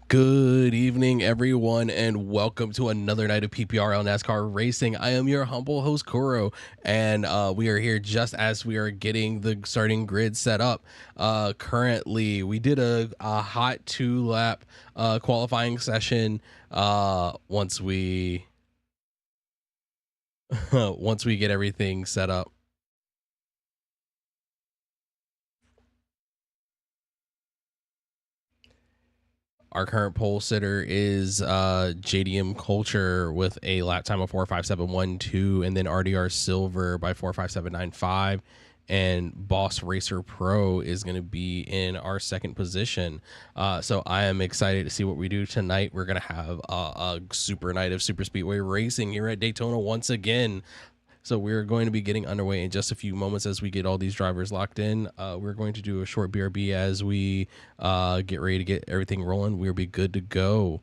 Good evening, everyone, and welcome to another night of PPRL NASCAR racing. I am your humble host, Kuro, and we are here just as we are getting the starting grid set up. Currently, we did a hot 2-lap qualifying session. Once we once we get everything set up. Our current pole sitter is JDM Culture with a lap time of 4.5712, and then RDR Silver by 4.5795. And Boss Racer Pro is going to be in our second position. So I am excited to see what we do tonight. We're going to have a super night of Super Speedway racing here at Daytona once again. So we're going to be getting underway in just a few moments as we get all these drivers locked in. We're going to do a short BRB as we get ready to get everything rolling. We'll be good to go.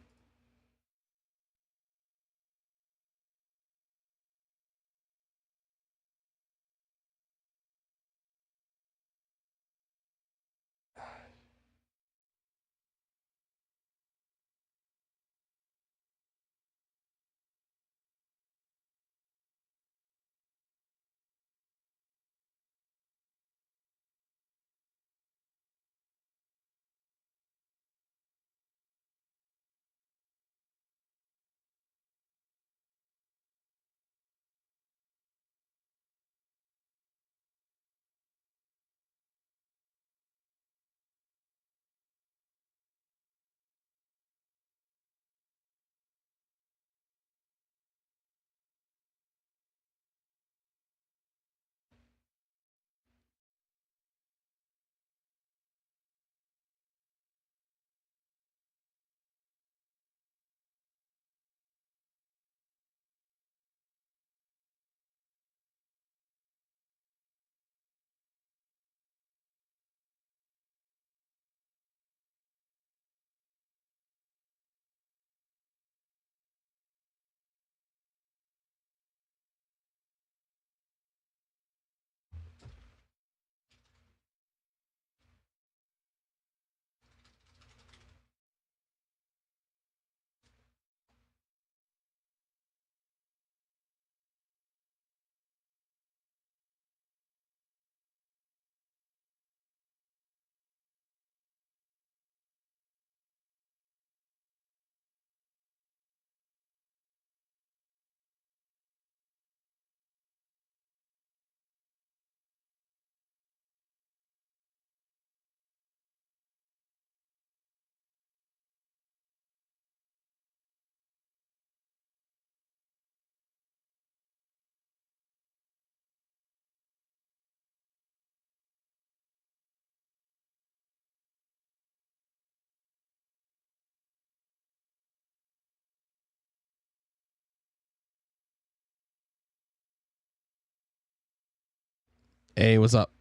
Hey, what's up?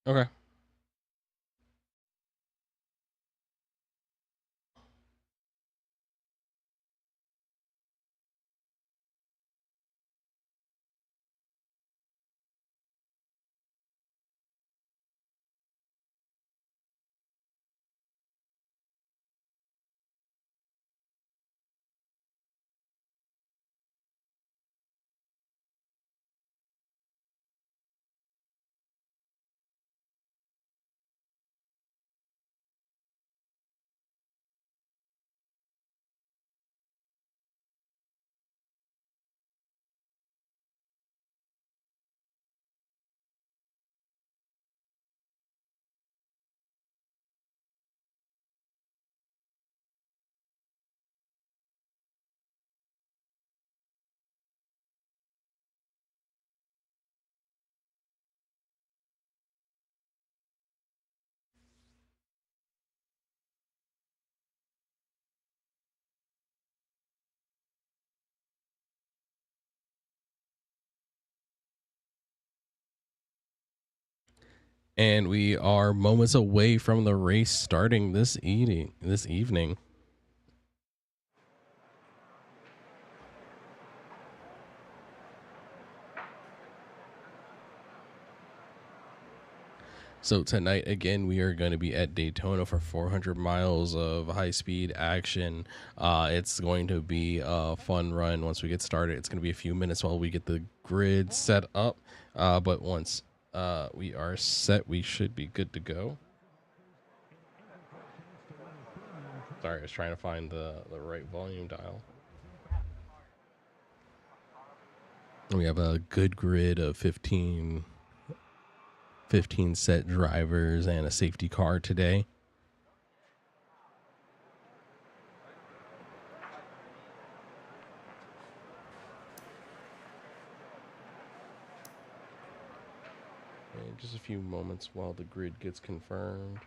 Okay. And we are moments away from the race starting this evening. So tonight again, we are going to be at Daytona for 400 miles of high-speed action. It's going to be a fun run. Once we get started, it's going to be a few minutes while we get the grid set up. But once we are set, we should be good to go. Sorry, I was trying to find the right volume dial. We have a good grid of 15 set drivers and a safety car today. And just a few moments while the grid gets confirmed.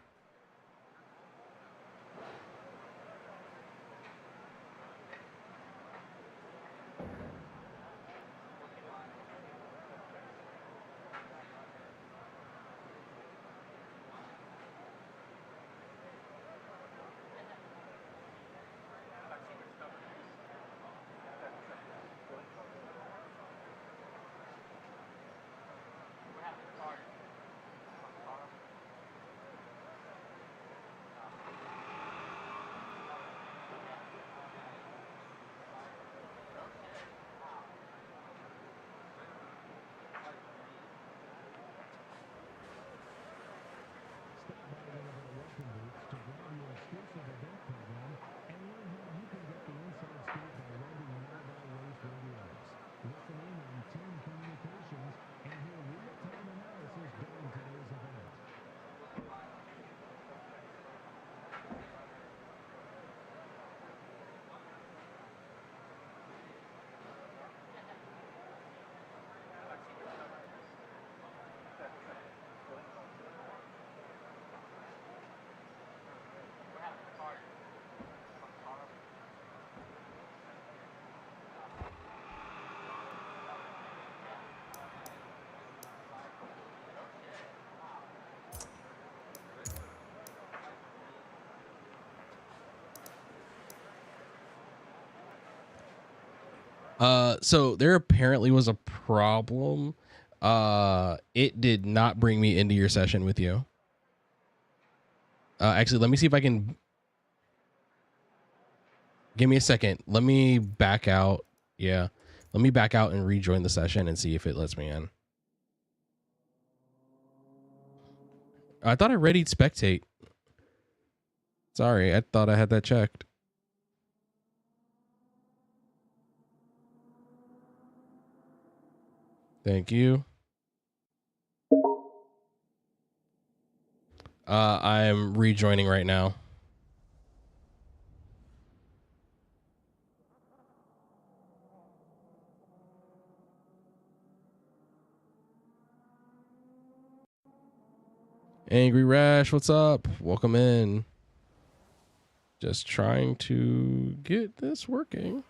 So there apparently was a problem. It did not bring me into your session with you. Actually, let me see if I can. Give me a second. Let me back out. Yeah. Let me back out and rejoin the session and see if it lets me in. I thought I readied spectate. Sorry, I thought I had that checked. Thank you. I'm rejoining right now. Angry Rash, what's up? Welcome in. Just trying to get this working.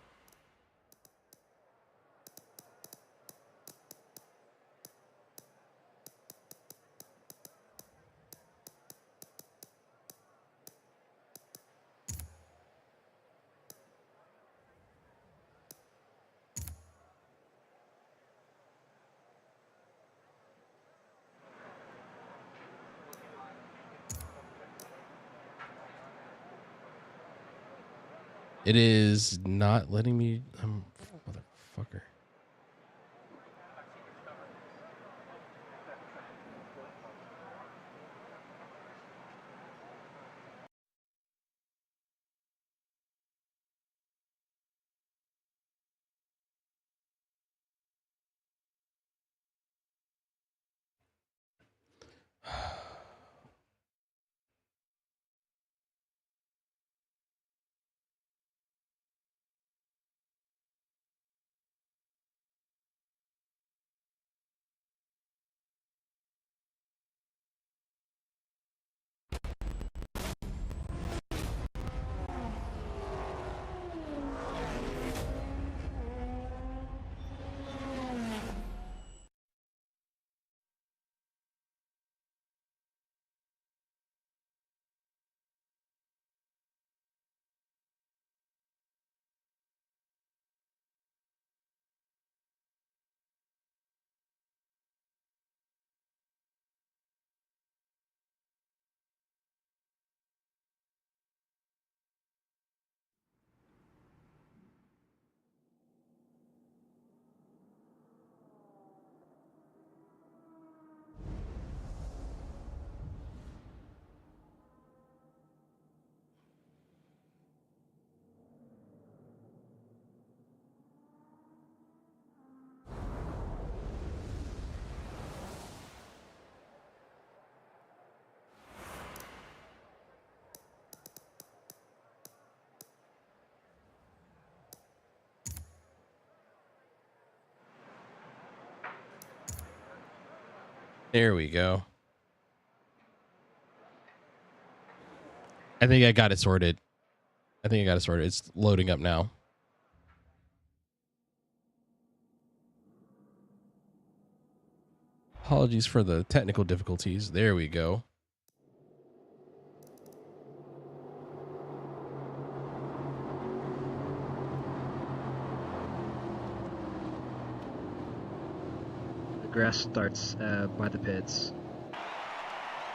It is not letting me. Motherfucker. There we go. I think I got it sorted. It's loading up now. Apologies for the technical difficulties. There we go. The grass starts by the pits.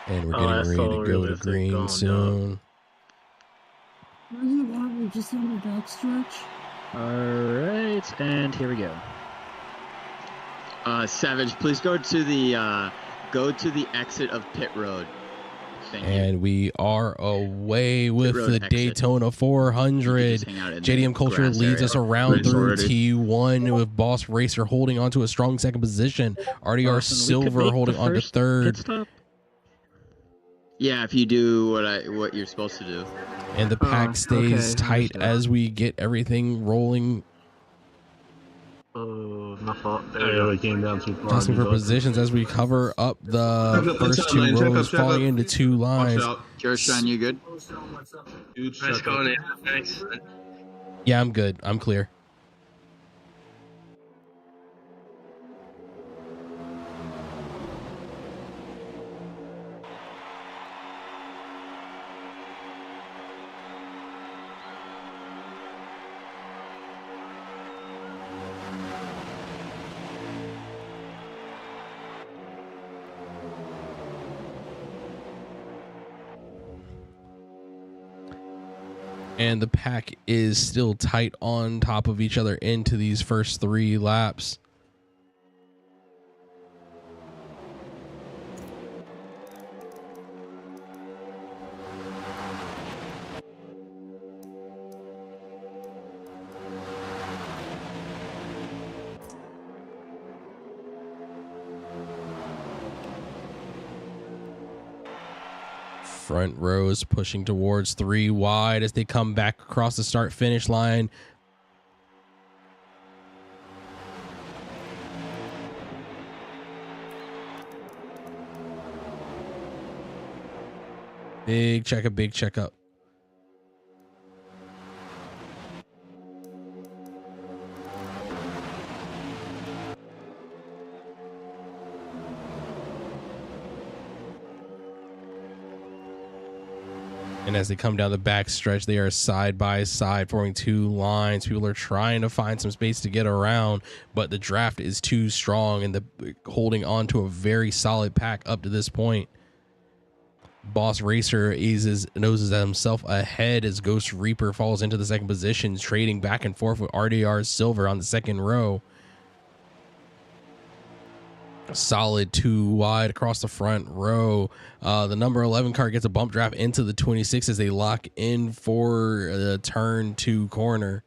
And we're getting ready to go to green soon. We're just on the backstretch. All right, and here we go. Savage, please go to the exit of pit road. And we are away with the exit. Daytona 400. JDM Culture leads us around through T1 with Boss Racer holding on to a strong second position. RDR Silver holding on to third. Yeah, if you do what you're supposed to do. And the pack stays tight as we get everything rolling. Oh, my fault. There came down too far. Tossing for positions as we cover up the first two rows, falling into two lines. Kirsten, you good? Nice going in. Thanks. Yeah, I'm good. I'm clear. And the pack is still tight on top of each other into these first three laps. Front rows pushing towards three wide as they come back across the start finish line. Big checkup. And as they come down the back stretch, they are side by side, forming two lines. People are trying to find some space to get around, but the draft is too strong and holding on to a very solid pack up to this point. Boss Racer noses at himself ahead as Ghost Reaper falls into the second position, trading back and forth with RDR Silver on the second row. Solid two wide across the front row. The number 11 car gets a bump draft into the 26 as they lock in for the turn 2 corner.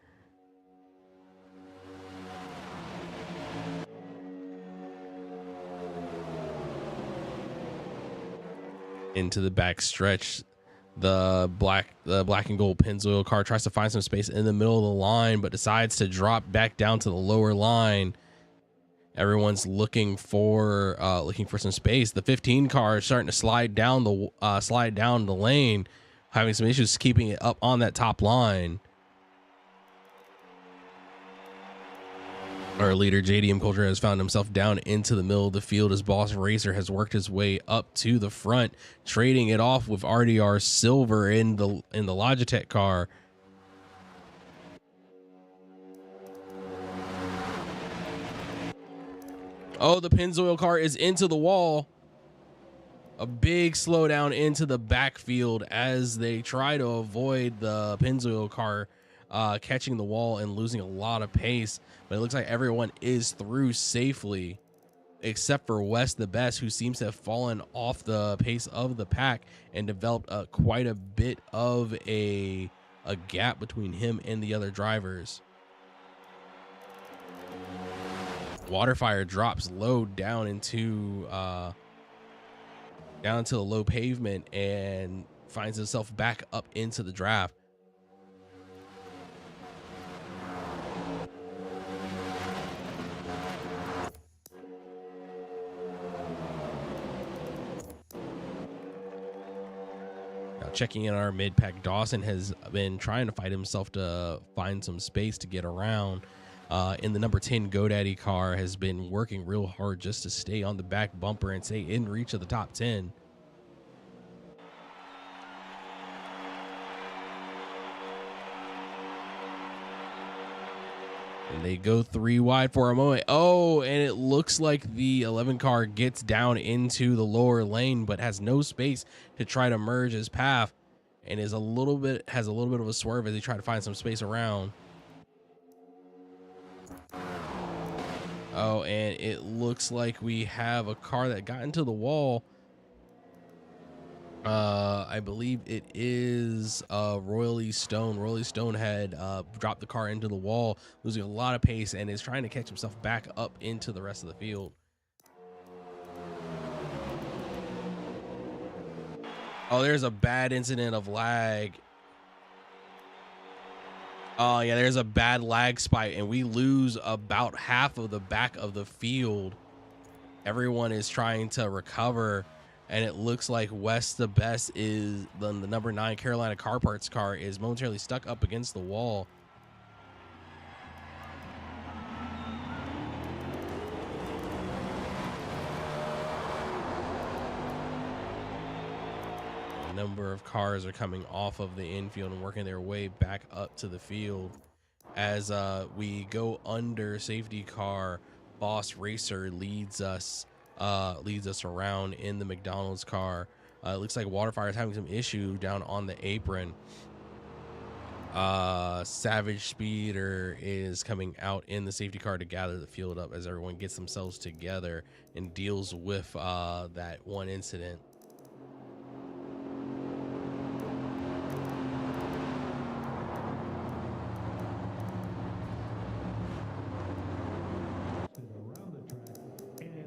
Into the back stretch, the black and gold Pennzoil car tries to find some space in the middle of the line, but decides to drop back down to the lower line. Everyone's looking for some space. The 15 car is starting to slide down the lane, having some issues keeping it up on that top line. Our leader, JDM Culture, has found himself down into the middle of the field as Boss Racer has worked his way up to the front, trading it off with RDR Silver in the Logitech car. Oh, the Pennzoil car is into the wall. A big slowdown into the backfield as they try to avoid the Pennzoil car catching the wall and losing a lot of pace. But it looks like everyone is through safely, except for West the Best, who seems to have fallen off the pace of the pack and developed quite a bit of a gap between him and the other drivers. Waterfire drops low down into the low pavement and finds himself back up into the draft. Checking in our mid pack, Dawson has been trying to fight himself to find some space to get around. In the number 10 GoDaddy car, has been working real hard just to stay on the back bumper and stay in reach of the top 10. And they go 3 wide for a moment. Oh, and it looks like the 11 car gets down into the lower lane, but has no space to try to merge his path, and has a little bit of a swerve as he tries to find some space around. Oh, and it looks like we have a car that got into the wall. I believe it is Royally Stone. Royally Stone had dropped the car into the wall, losing a lot of pace, and is trying to catch himself back up into the rest of the field. Oh, there's a bad incident of lag. Oh, yeah, there's a bad lag spike, and we lose about half of the back of the field. Everyone is trying to recover, and it looks like West the Best is the number 9 Carolina Car Parts car is momentarily stuck up against the wall. A number of cars are coming off of the infield and working their way back up to the field. As we go under safety car, Boss Racer leads us around in the McDonald's car. It looks like Waterfire is having some issue down on the apron. Savage Speeder is coming out in the safety car to gather the field up as everyone gets themselves together and deals with that one incident.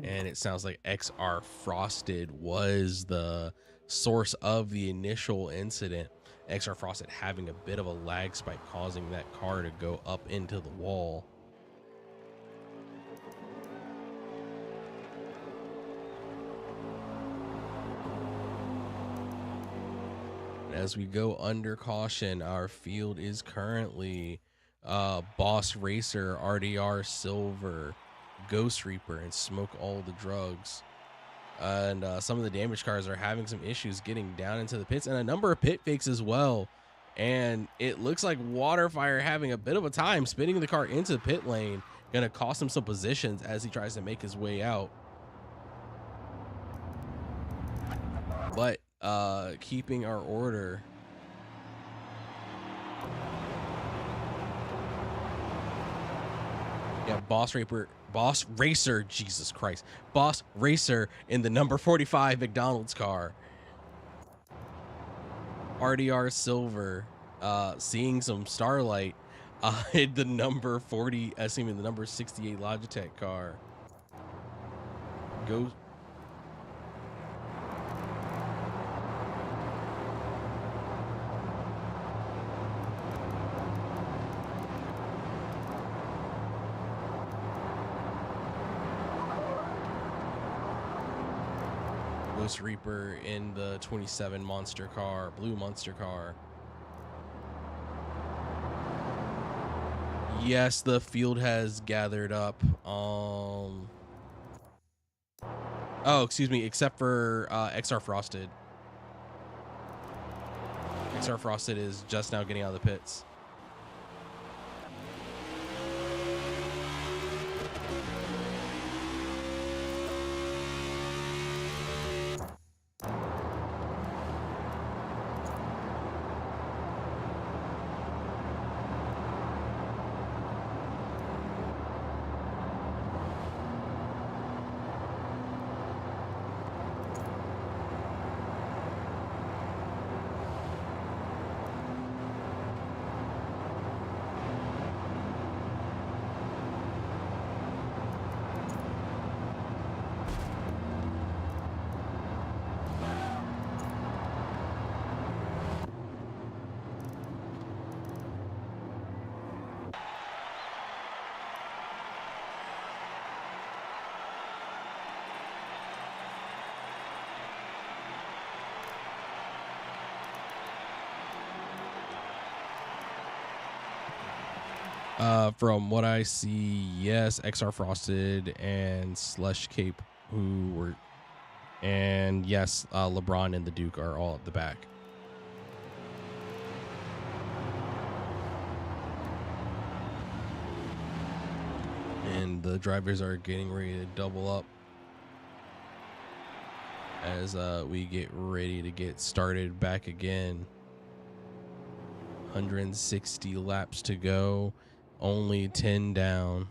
And it sounds like XR Frosted was the source of the initial incident. XR Frosted having a bit of a lag spike, causing that car to go up into the wall. As we go under caution, our field is currently Boss Racer, RDR Silver, Ghost Reaper, and Smoke All the Drugs. And some of the damaged cars are having some issues getting down into the pits, and a number of pit fakes as well. And it looks like Waterfire having a bit of a time spinning the car into the pit lane, gonna cost him some positions as he tries to make his way out. But keeping our order. Yeah, Boss Racer, Jesus Christ. Boss Racer in the number 45 McDonald's car. RDR Silver, seeing some starlight in the number 40, assuming the number 68 Logitech car. Go. Ghost Reaper in the 27 monster car, blue monster car. Yes, the field has gathered up. Oh, excuse me, except for XR Frosted. XR Frosted is just now getting out of the pits. From what I see, yes, XR Frosted and Slush Cape, and yes, LeBron and the Duke are all at the back. And the drivers are getting ready to double up as we get ready to get started back again. 160 laps to go, only 10 down.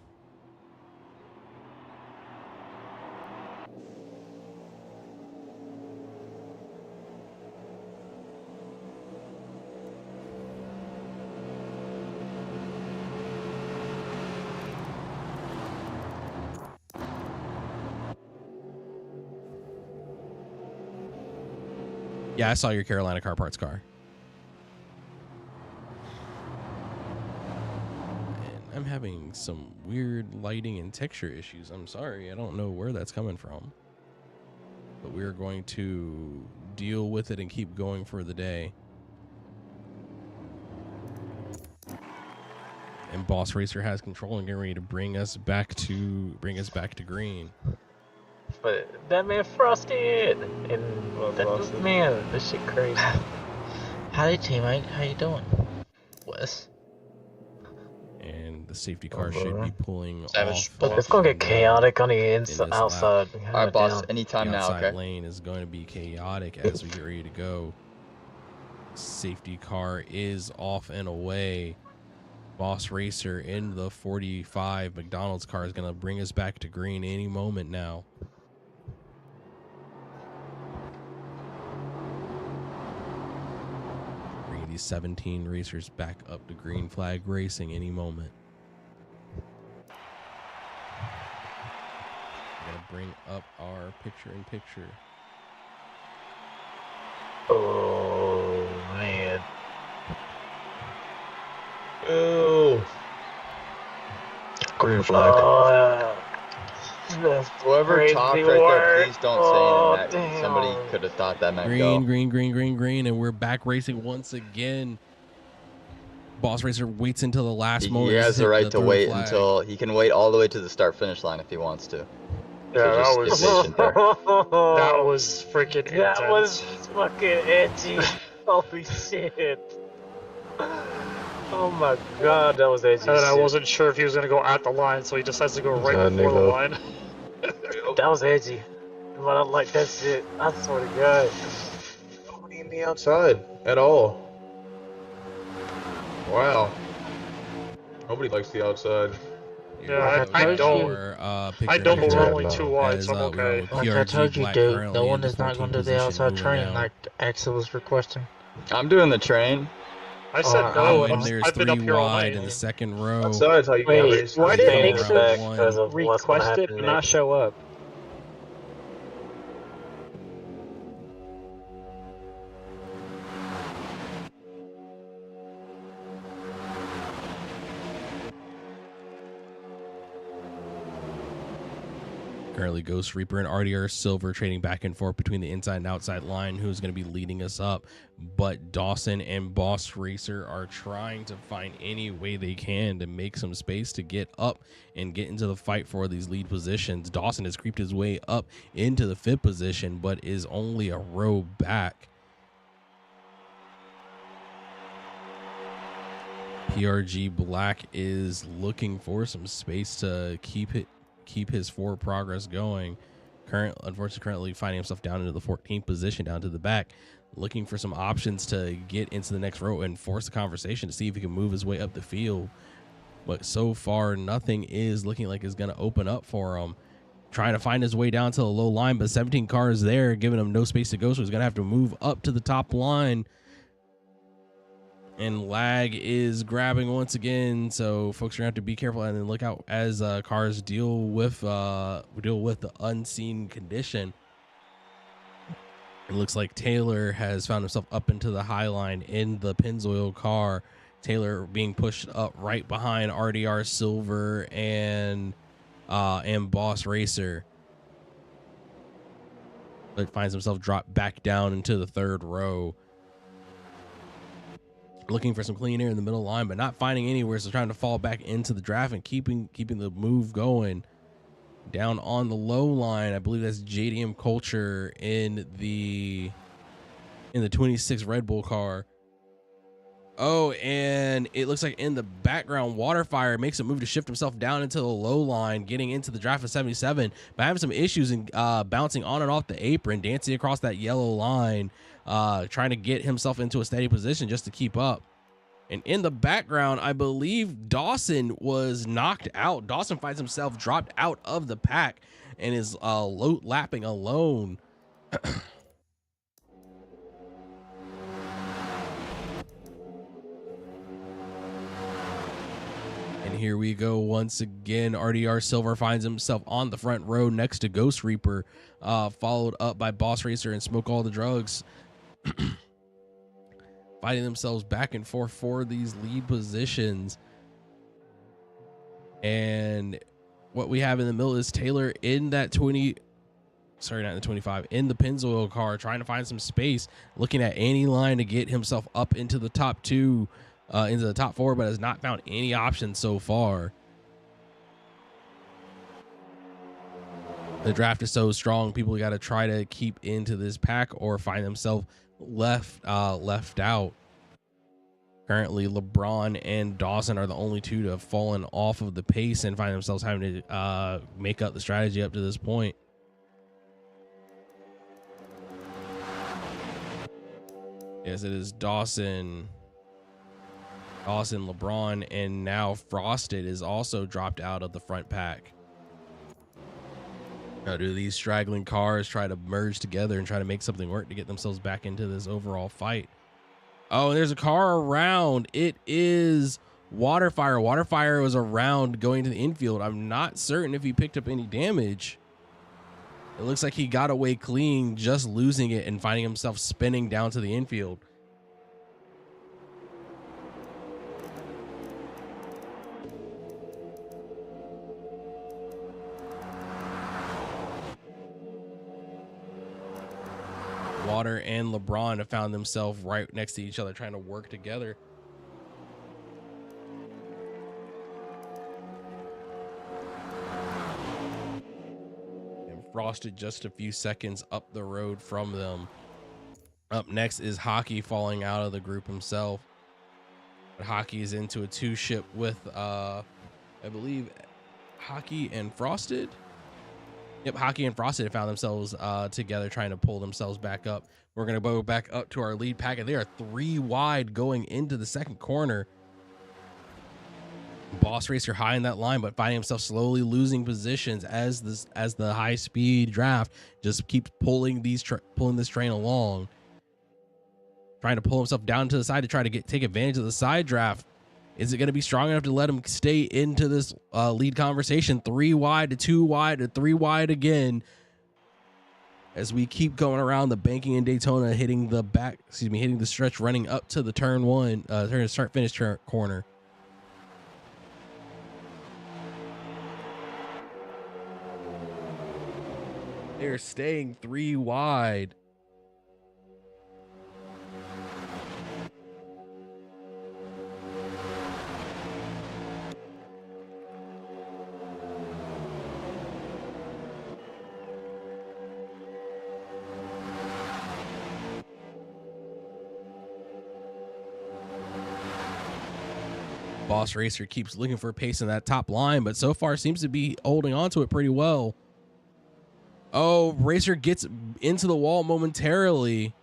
Yeah, I saw your Carolina Car Parts car. And I'm having some weird lighting and texture issues. I'm sorry. I don't know where that's coming from. But we're going to deal with it and keep going for the day. And Boss Racer has control and getting ready to bring us back to green. But that man Frosted and that man, this shit crazy. Howdy teammate, how you doing? Wes. And the safety car should be pulling Savage. off. It's gonna get chaotic on the inside, outside. All right, boss. Anytime the now, outside okay? lane is going to be chaotic as we get ready to go. Safety car is off and away. Boss Racer in the 45 McDonald's car is going to bring us back to green any moment now. Bringing these 17 racers back up to green flag racing any moment. We're going to bring up our picture-in-picture. Oh man. Ooh. Green flag. Whoever talked right there, please don't say anything. Damn. Somebody could have thought that meant Green, go. green, and we're back racing once again. Boss Racer waits until the last moment. He has the right to wait flag. until he can wait all the way to the start-finish line if he wants to. Yeah, So that just was stay patient there. that was freaking intense. That was fucking edgy. Holy shit. Oh my god, that was edgy. And shit. I wasn't sure if he was gonna go at the line, so he decides to go right before the line. That was edgy. But I like that shit. I swear to God. Nobody in the outside at all. Wow. Nobody likes the outside. Yeah, I don't. I don't, but we're only too wide, so I'm okay. Like I told you, dude, no one is not going to do the outside train like Axel was requesting. I'm doing the train. I said no, and there's I've been three up here all wide night. in the second row. Outside's how you get Wait, raced. Why did Nick Round one. request it and not show up? Currently Ghost Reaper and RDR Silver trading back and forth between the inside and outside line, who's going to be leading us up. But Dawson and Boss Racer are trying to find any way they can to make some space to get up and get into the fight for these lead positions. Dawson has creeped his way up into the 5th position, but is only a row back. PRG Black is looking for some space to keep his forward progress going. Unfortunately, currently finding himself down into the 14th position, down to the back, looking for some options to get into the next row and force the conversation to see if he can move his way up the field. But so far, nothing is looking like it's going to open up for him. Trying to find his way down to the low line, but 17 cars there, giving him no space to go, so he's going to have to move up to the top line. And lag is grabbing once again, so folks are gonna have to be careful and then look out as cars deal with the unseen condition. It looks like Taylor has found himself up into the high line in the Pennzoil car. Taylor being pushed up right behind RDR Silver and Boss Racer, but finds himself dropped back down into the 3rd row. looking for some clean air in the middle line, but not finding anywhere. So trying to fall back into the draft and keeping the move going. Down on the low line, I believe that's JDM Culture in the 26 Red Bull car. Oh, and it looks like in the background, Waterfire makes a move to shift himself down into the low line, getting into the draft of 77, but having some issues in bouncing on and off the apron, dancing across that yellow line, trying to get himself into a steady position just to keep up. And in the background, I believe Dawson was knocked out. Dawson finds himself dropped out of the pack and is lapping alone. And here we go once again. RDR Silver finds himself on the front row next to Ghost Reaper, followed up by Boss Racer and Smoke All the Drugs. Fighting themselves back and forth for these lead positions. And what we have in the middle is Taylor in that 20, sorry, not in the 25, in the Pennzoil car, trying to find some space, looking at any line to get himself up into the top two, into the top four, but has not found any options so far. The draft is so strong, people got to try to keep into this pack or find themselves left out. Currently, LeBron and Dawson are the only two to have fallen off of the pace and find themselves having to make up the strategy up to this point. Yes, it is Dawson, LeBron, and now Frosted is also dropped out of the front pack. Now, do these straggling cars try to merge together and try to make something work to get themselves back into this overall fight? Oh, and there's a car around. It is Waterfire. Waterfire was around going to the infield. I'm not certain if he picked up any damage. It looks like he got away clean, just losing it and finding himself spinning down to the infield. Water and LeBron have found themselves right next to each other, trying to work together. And Frosted just a few seconds up the road from them. Up next is Hockey falling out of the group himself. But Hockey is into a two-ship with, I believe, Hockey and Frosted. Yep, Hockey and Frosted have found themselves together, trying to pull themselves back up. We're going to go back up to our lead pack, and they are 3 wide going into the second corner. Boss Racer high in that line, but finding himself slowly losing positions as the high-speed draft just keeps pulling this train along. Trying to pull himself down to the side to try to take advantage of the side draft. Is it going to be strong enough to let him stay into this lead conversation? 3 wide to 2 wide to 3 wide again. As we keep going around the banking in Daytona, hitting the stretch running up to the turn start finish corner. They're staying 3 wide. Boss Racer keeps looking for pace in that top line, but so far seems to be holding on to it pretty well. Oh, Racer gets into the wall momentarily.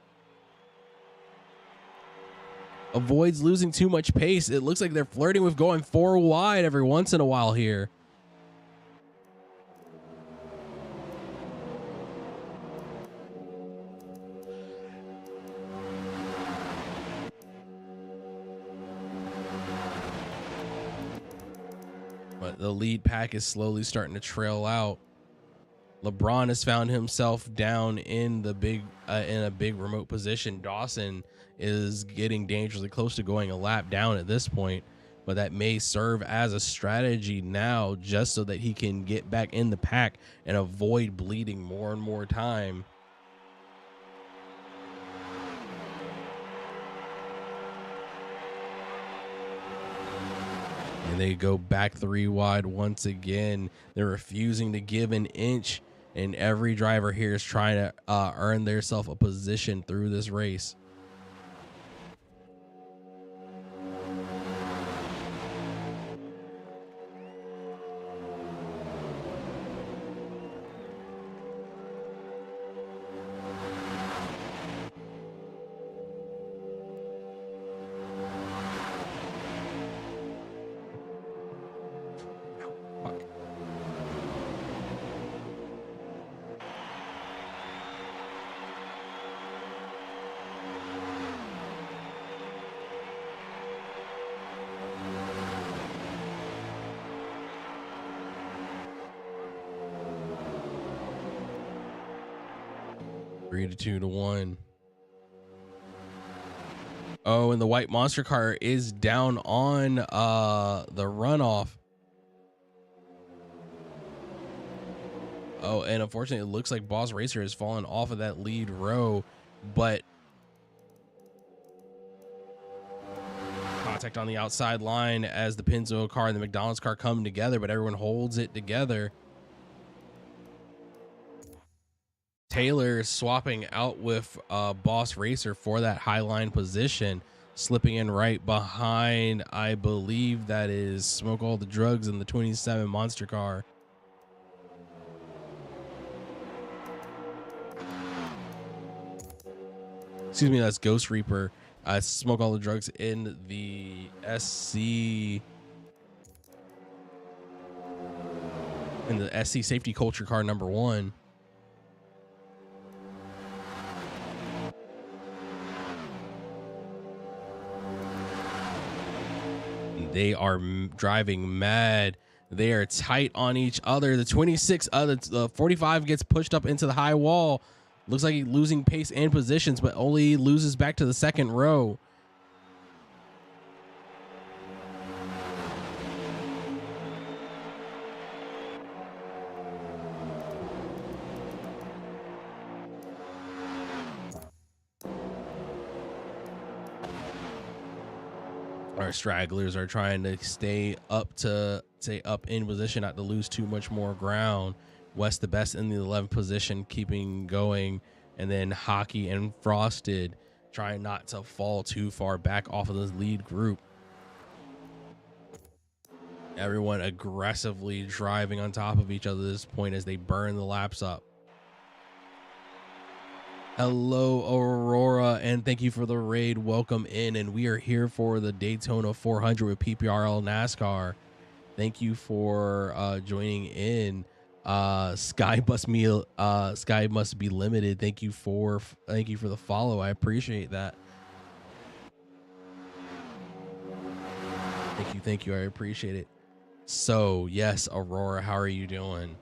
Avoids losing too much pace. It looks like they're flirting with going 4 wide every once in a while here. But the lead pack is slowly starting to trail out. LeBron has found himself down in the big in a big remote position. Dawson is getting dangerously close to going a lap down at this point, but that may serve as a strategy now just so that he can get back in the pack and avoid bleeding more and more time. And they go back 3 wide once again. They're refusing to give an inch, and every driver here is trying to earn themselves a position through this race. Fuck. Three to 2 to 1. Oh, and the white monster car is down on the runoff. Oh, and unfortunately, it looks like Boss Racer has fallen off of that lead row, but contact on the outside line as the Pinzo car and the McDonald's car come together, but everyone holds it together. Taylor swapping out with Boss Racer for that high line position, slipping in right behind, I believe that is Smoke All the Drugs in the 27 monster car. Excuse me, that's Ghost Reaper. Smoke All the Drugs in the SC. In the SC Safety Culture car number 1. They are driving mad. They are tight on each other. The 26, the 45 gets pushed up into the high wall. Looks like he's losing pace and positions, but only loses back to the second row. Our stragglers are trying to stay up in position, not to lose too much more ground. West the best in the 11th position, keeping going, and then Hockey and Frosted trying not to fall too far back off of this lead group. Everyone aggressively driving on top of each other at this point as they burn the laps up. Hello, Aurora, and thank you for the raid. Welcome in, and we are here for the Daytona 400 with PPRL NASCAR. Thank you for joining in. Sky must be limited. Thank you for the follow. I appreciate that. Thank you. I appreciate it. So yes, Aurora, how are you doing?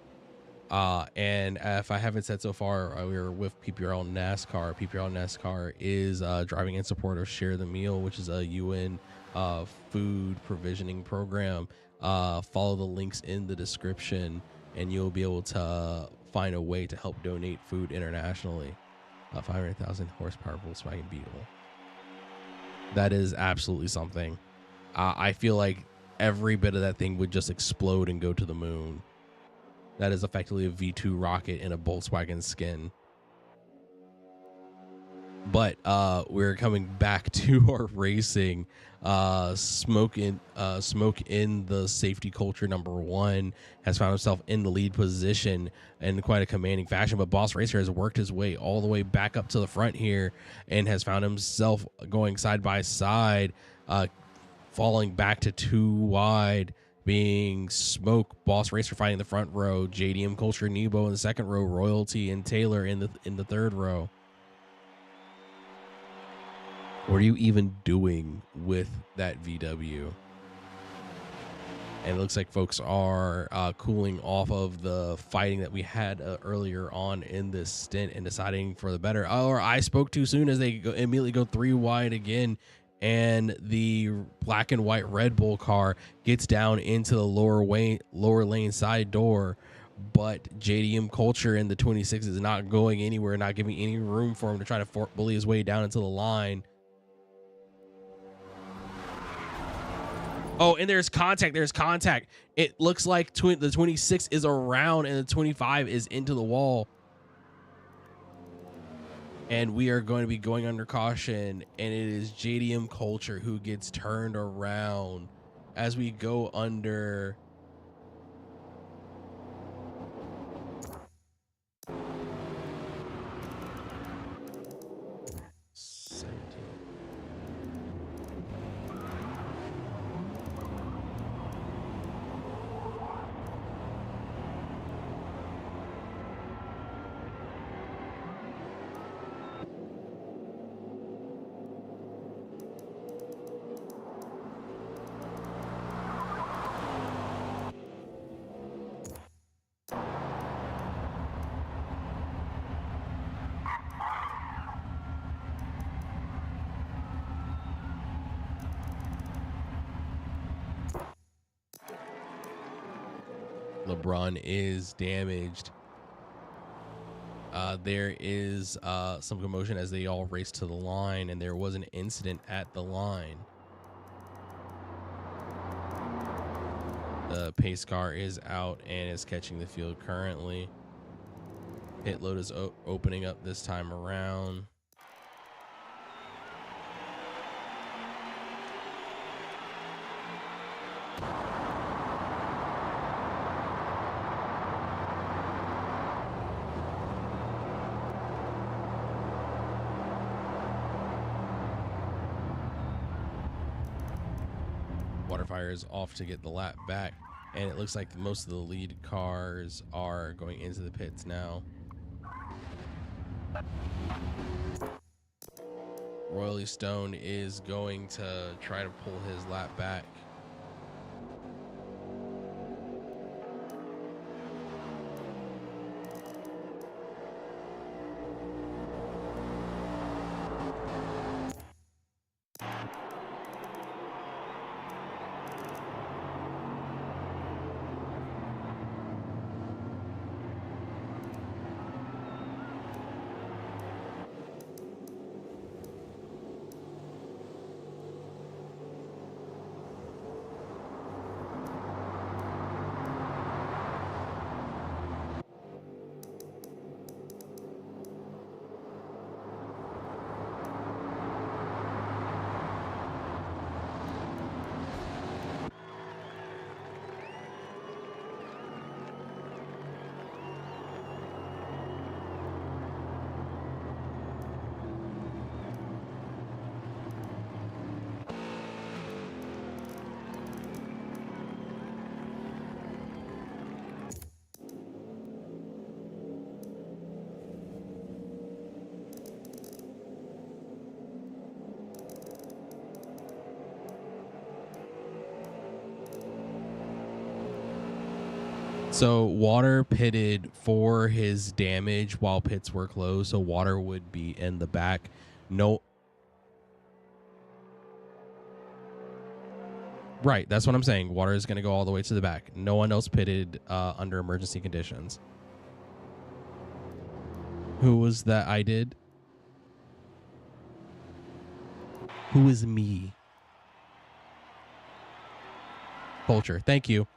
And if I haven't said so far, we are with PPRL NASCAR. PPRL NASCAR is driving in support of Share the Meal, which is a UN food provisioning program. Follow the links in the description, and you'll be able to find a way to help donate food internationally. 500,000 horsepower Volkswagen Beetle. That is absolutely something. I feel like every bit of that thing would just explode and go to the moon. That is effectively a V2 rocket in a Volkswagen skin. But we're coming back to our racing. Smoke in the safety culture number 1 has found himself in the lead position in quite a commanding fashion. But Boss Racer has worked his way all the way back up to the front here and has found himself going side by side, falling back to 2 wide. Being Smoke, Boss Racer fighting the front row, JDM Culture Nebo in the second row, Royalty and Taylor in the third row. What are you even doing with that VW? And it looks like folks are cooling off of the fighting that we had earlier on in this stint and deciding for the better. Or I spoke too soon as they immediately go 3 wide again. And the black and white Red Bull car gets down into the lower lane side door, but JDM Culture in the 26 is not going anywhere, not giving any room for him to try to bully his way down into the line. Oh, and there's contact. There's contact. It looks like the 26 is around and the 25 is into the wall. And we are going to be going under caution. And it is JDM Culture who gets turned around as we go under. LeBron is damaged. There is some commotion as they all race to the line, and there was an incident at the line. The pace car is out and is catching the field currently. Pit load is opening up this time around. Waterfire is off to get the lap back, and it looks like most of the lead cars are going into the pits now. Royally Stone is going to try to pull his lap back. So Water pitted for his damage while pits were closed, so Water would be in the back. No. Right, that's what I'm saying. Water is going to go all the way to the back. No one else pitted under emergency conditions. Who was that I did? Who is me? Culture, thank you.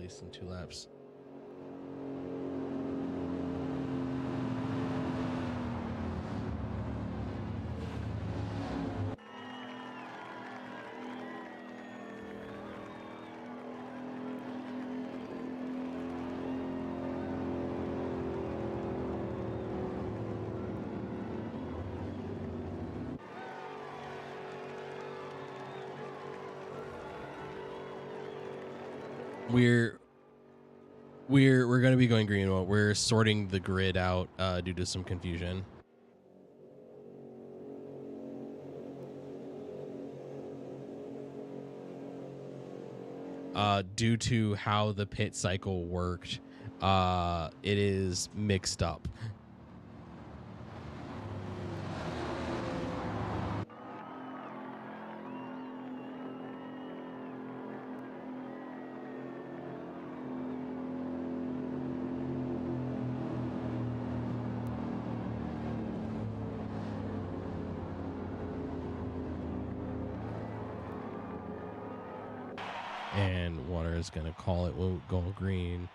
least in 2 laps. We're going to be going green. We're sorting the grid out due to some confusion. Due to how the pit cycle worked, it is mixed up. And water is going to call it. We'll go green.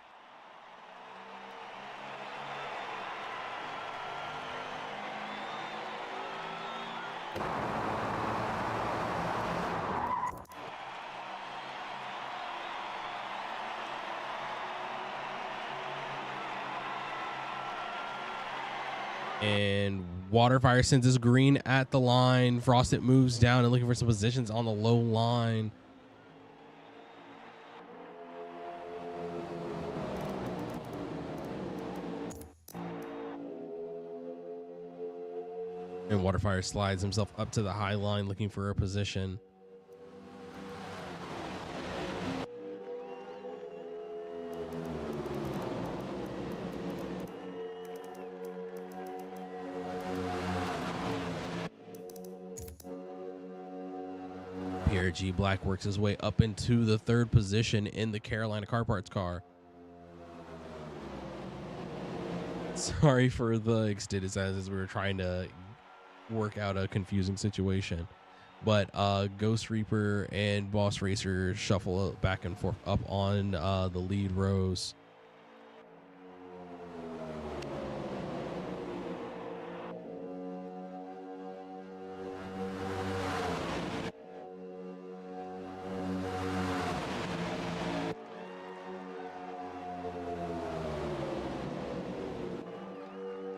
And Waterfire sends us green at the line. Frosted moves down and looking for some positions on the low line. And Waterfire slides himself up to the high line looking for a position. PRG Black works his way up into the 3rd position in the Carolina Car Parts car. Sorry for the extended silence as we were trying to work out a confusing situation, but Ghost Reaper and Boss Racer shuffle back and forth up on the lead rows.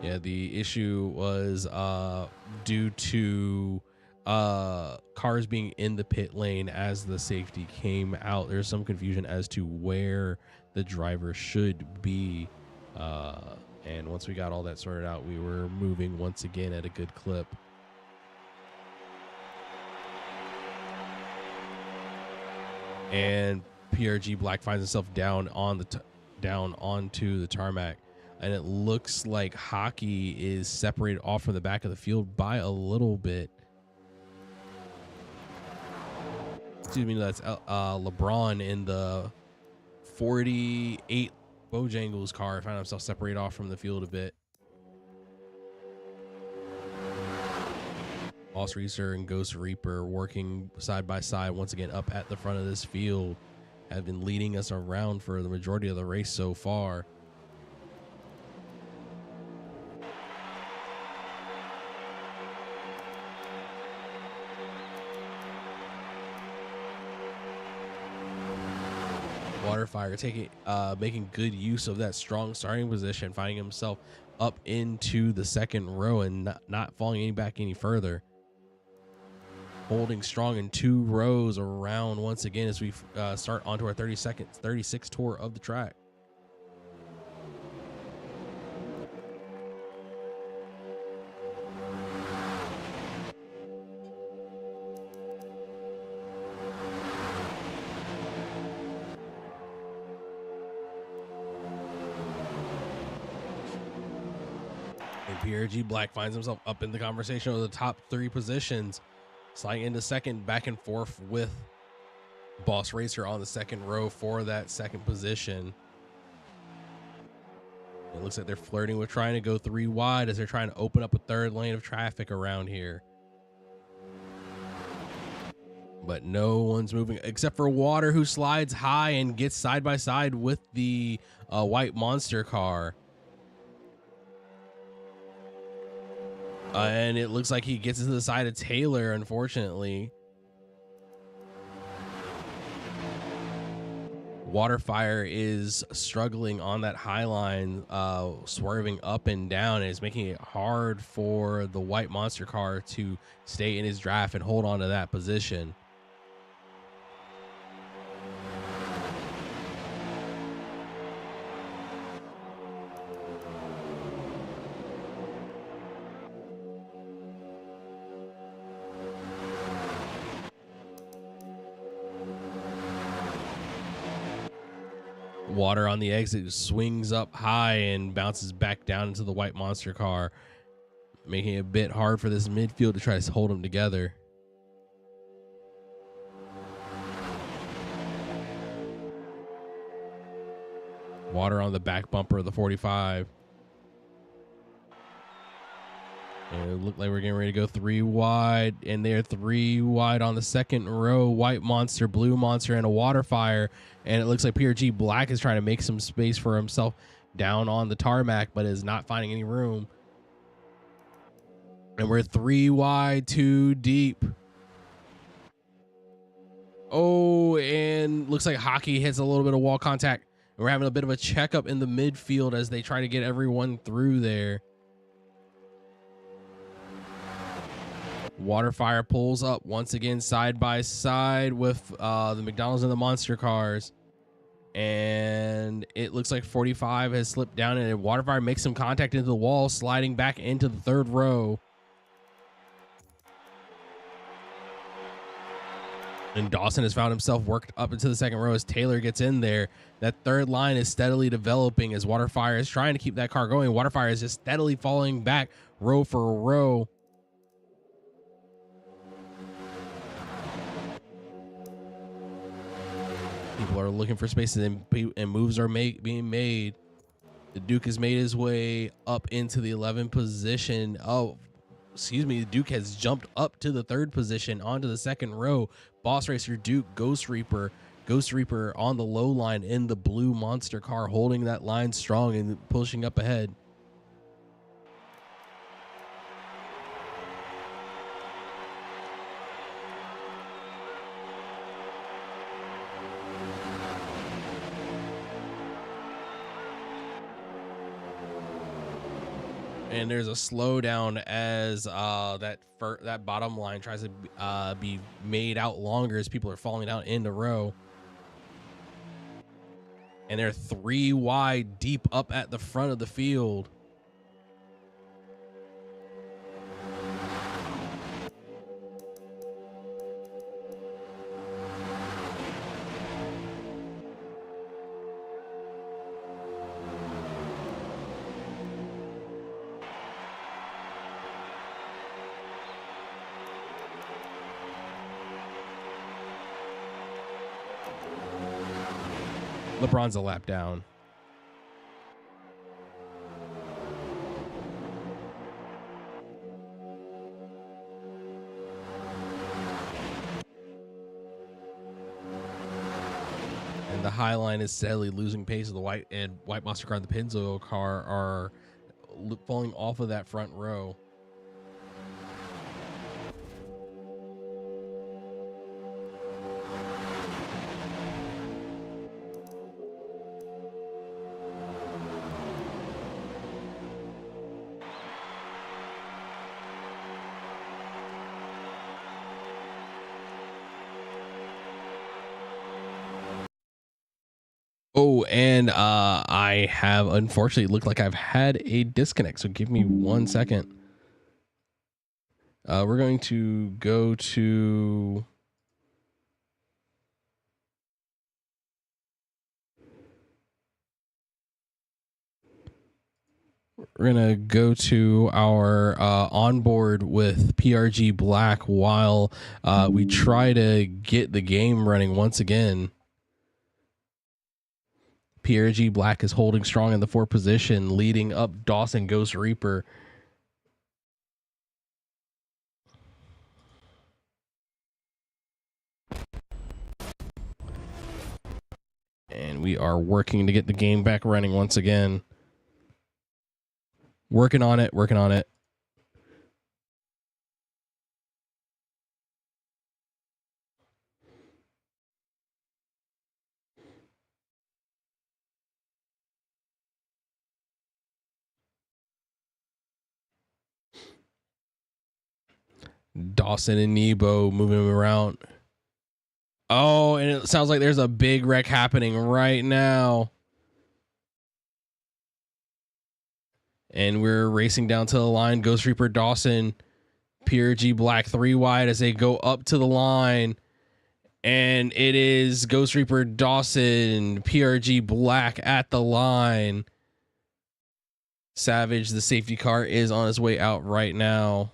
Yeah, the issue was due to cars being in the pit lane as the safety came out. There's some confusion as to where the driver should be. And once we got all that sorted out, we were moving once again at a good clip. And PRG Black finds himself down on the down onto the tarmac. And it looks like Hockey is separated off from the back of the field by a little bit. Excuse me, that's LeBron in the 48 Bojangles car. Found himself separated off from the field a bit. Boss Racer and Ghost Reaper working side by side once again up at the front of this field. Have been leading us around for the majority of the race so far. Waterfire making good use of that strong starting position, finding himself up into the 2nd row and not falling back any further. Holding strong in 2 rows around once again as we start onto our 36th tour of the track. And PRG Black finds himself up in the conversation of the top 3 positions, sliding into 2nd, back and forth with Boss Racer on the 2nd row for that 2nd position. It looks like they're flirting with trying to go 3 wide as they're trying to open up a 3rd lane of traffic around here. but no one's moving except for Water, who slides high and gets side by side with the white monster car. And it looks like he gets to the side of Taylor, unfortunately. Waterfire is struggling on that high line, swerving up and down, and it's making it hard for the white monster car to stay in his draft and hold on to that position. Water on the exit swings up high and bounces back down into the white monster car, making it a bit hard for this midfield to try to hold them together. Water on the back bumper of the 45. And it looked like we're getting ready to go 3 wide, and they're 3 wide on the second row. White monster, blue monster, and a Waterfire. And it looks like PRG Black is trying to make some space for himself down on the tarmac, but is not finding any room. And we're 3 wide, 2 deep. Oh, and looks like Hockey hits a little bit of wall contact. We're having a bit of a checkup in the midfield as they try to get everyone through there. Waterfire pulls up once again side by side with the McDonald's and the monster cars. And it looks like 45 has slipped down, and Waterfire makes some contact into the wall, sliding back into the third row. And Dawson has found himself worked up into the second row as Taylor gets in there. That third line is steadily developing as Waterfire is trying to keep that car going. Waterfire is just steadily falling back row for row. People are looking for spaces, and moves are being made. The Duke has made his way up into the 11th position. Oh, excuse me. The Duke has jumped up to the 3rd position onto the second row. Boss Racer, Duke, Ghost Reaper on the low line in the blue monster car, holding that line strong and pushing up ahead. And there's a slowdown as that bottom line tries to be made out longer as people are falling out in the row. And they're 3 wide deep up at the front of the field. LeBron's a lap down. And the high line is steadily losing pace of the white monster car and the Pennzoil car are falling off of that front row. Oh, and I have unfortunately looked like I've had a disconnect, so give me 1 second. We're going to go to our onboard with PRG Black while we try to get the game running once again. PRG Black is holding strong in the 4th position, leading up Dawson Ghost Reaper. we are working to get the game back running once again. Working on it. Dawson and Nebo moving him around. Oh, and it sounds like there's a big wreck happening right now. And we're racing down to the line. Ghost Reaper Dawson, PRG Black 3 wide as they go up to the line. And it is Ghost Reaper Dawson, PRG Black at the line. Savage, the safety car, is on his way out right now.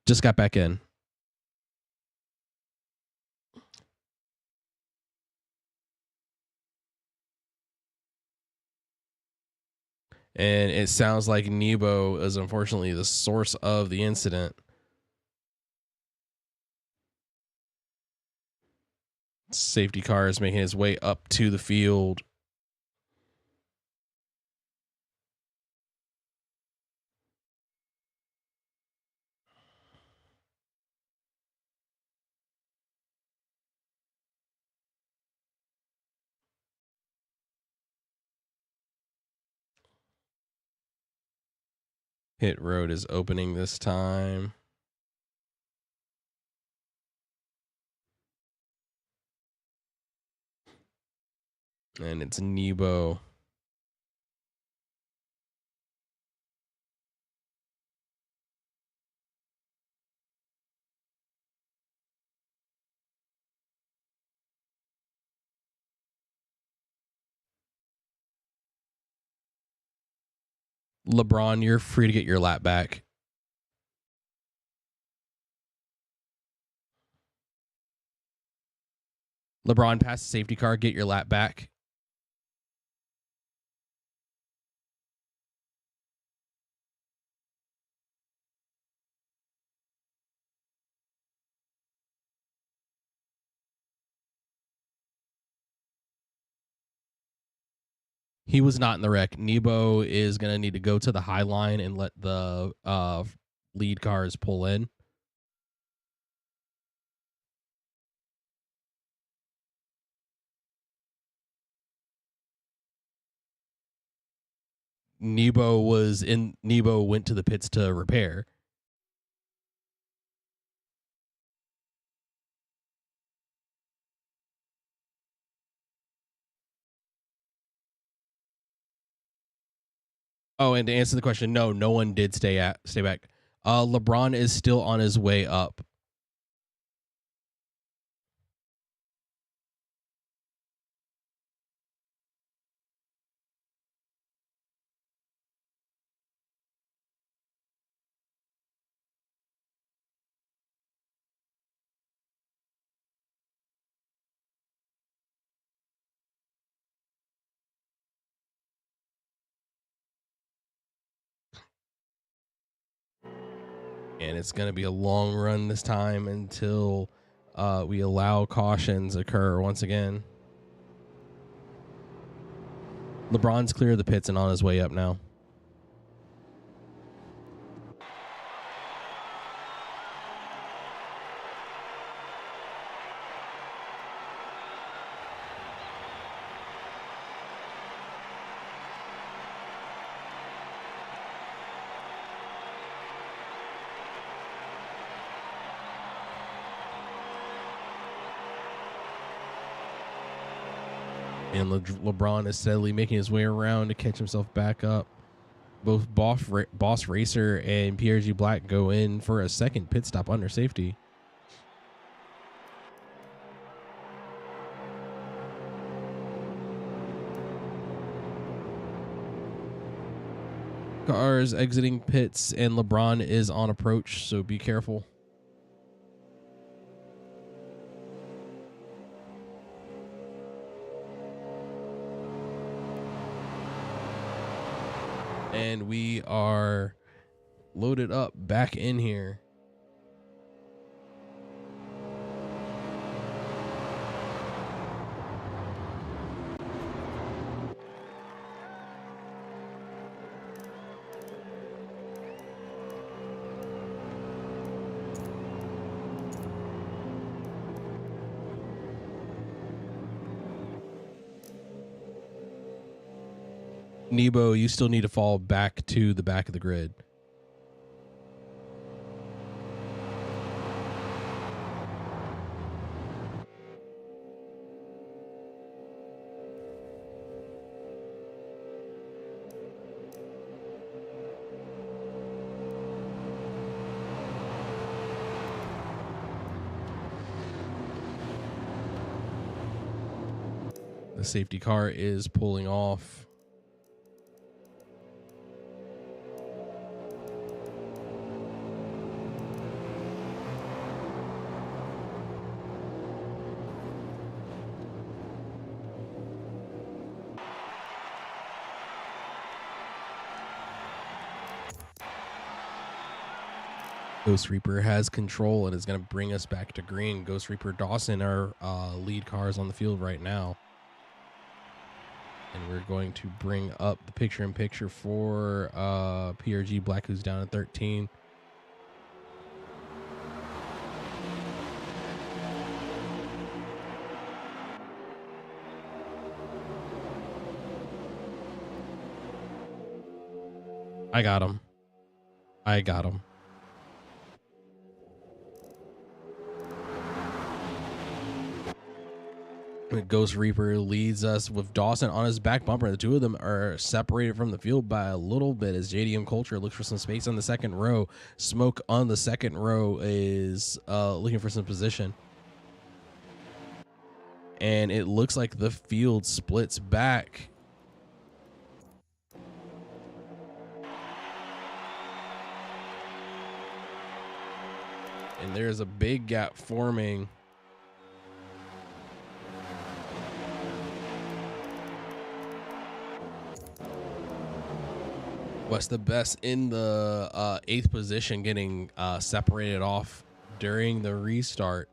Just got back in. And it sounds like Nebo is unfortunately the source of the incident. Safety car is making his way up to the field. Pit road is opening this time. And it's Nebo. LeBron, you're free to get your lap back. LeBron, pass the safety car, get your lap back. He was not in the wreck. Nebo is going to need to go to the high line and let the lead cars pull in. Nebo went to the pits to repair. Oh, and to answer the question, no one did stay back. LeBron is still on his way up. And it's going to be a long run this time until we allow cautions occur once again. LeBron's clear of the pits and on his way up now. And LeBron is steadily making his way around to catch himself back up. Both Boss Racer and PRG Black go in for a second pit stop under safety. Cars exiting pits and LeBron is on approach, so be careful. and we are loaded up back in here. Nebo, you still need to fall back to the back of the grid. The safety car is pulling off. Ghost Reaper has control and is going to bring us back to green. Ghost Reaper Dawson are lead cars on the field right now. And we're going to bring up the picture-in-picture for PRG Black, who's down at 13. I got him. Ghost Reaper leads us with Dawson on his back bumper. The two of them are separated from the field by a little bit as JDM Culture looks for some space on the second row. Smoke on the second row is looking for some position. And it looks like the field splits back. And there's a big gap forming. West the Best in the 8th position, getting separated off during the restart.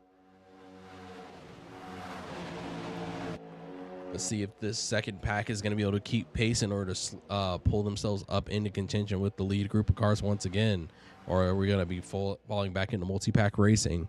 Let's see if this second pack is going to be able to keep pace in order to pull themselves up into contention with the lead group of cars once again, or are we going to be falling back into multi-pack racing?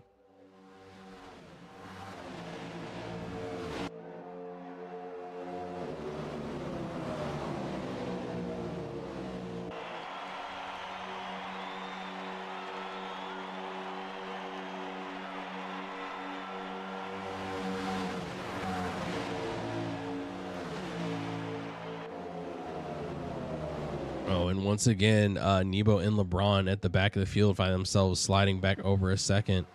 And once again, Nebo and LeBron at the back of the field find themselves sliding back over a second.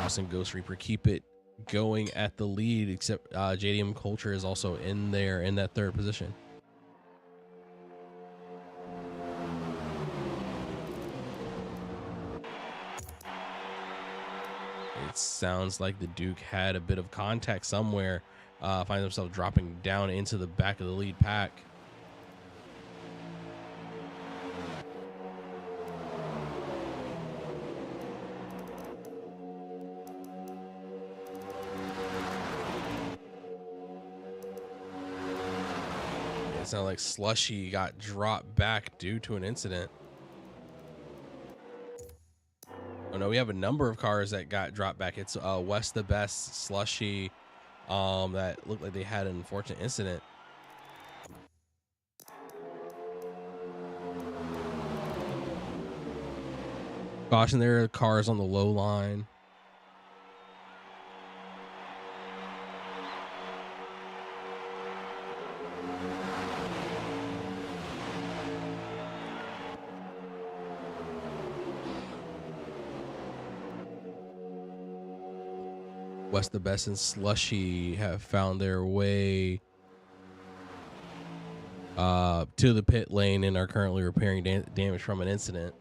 Austin Ghost Reaper keep it going at the lead, except JDM Culture is also in there in that 3rd position. It sounds like the Duke had a bit of contact somewhere, finds himself dropping down into the back of the lead pack. It sounded like Slushy got dropped back due to an incident. Oh no, we have a number of cars that got dropped back. It's West the Best, Slushy, that looked like they had an unfortunate incident. Caution, there are cars on the low line. West the Best and Slushy have found their way to the pit lane and are currently repairing damage from an incident.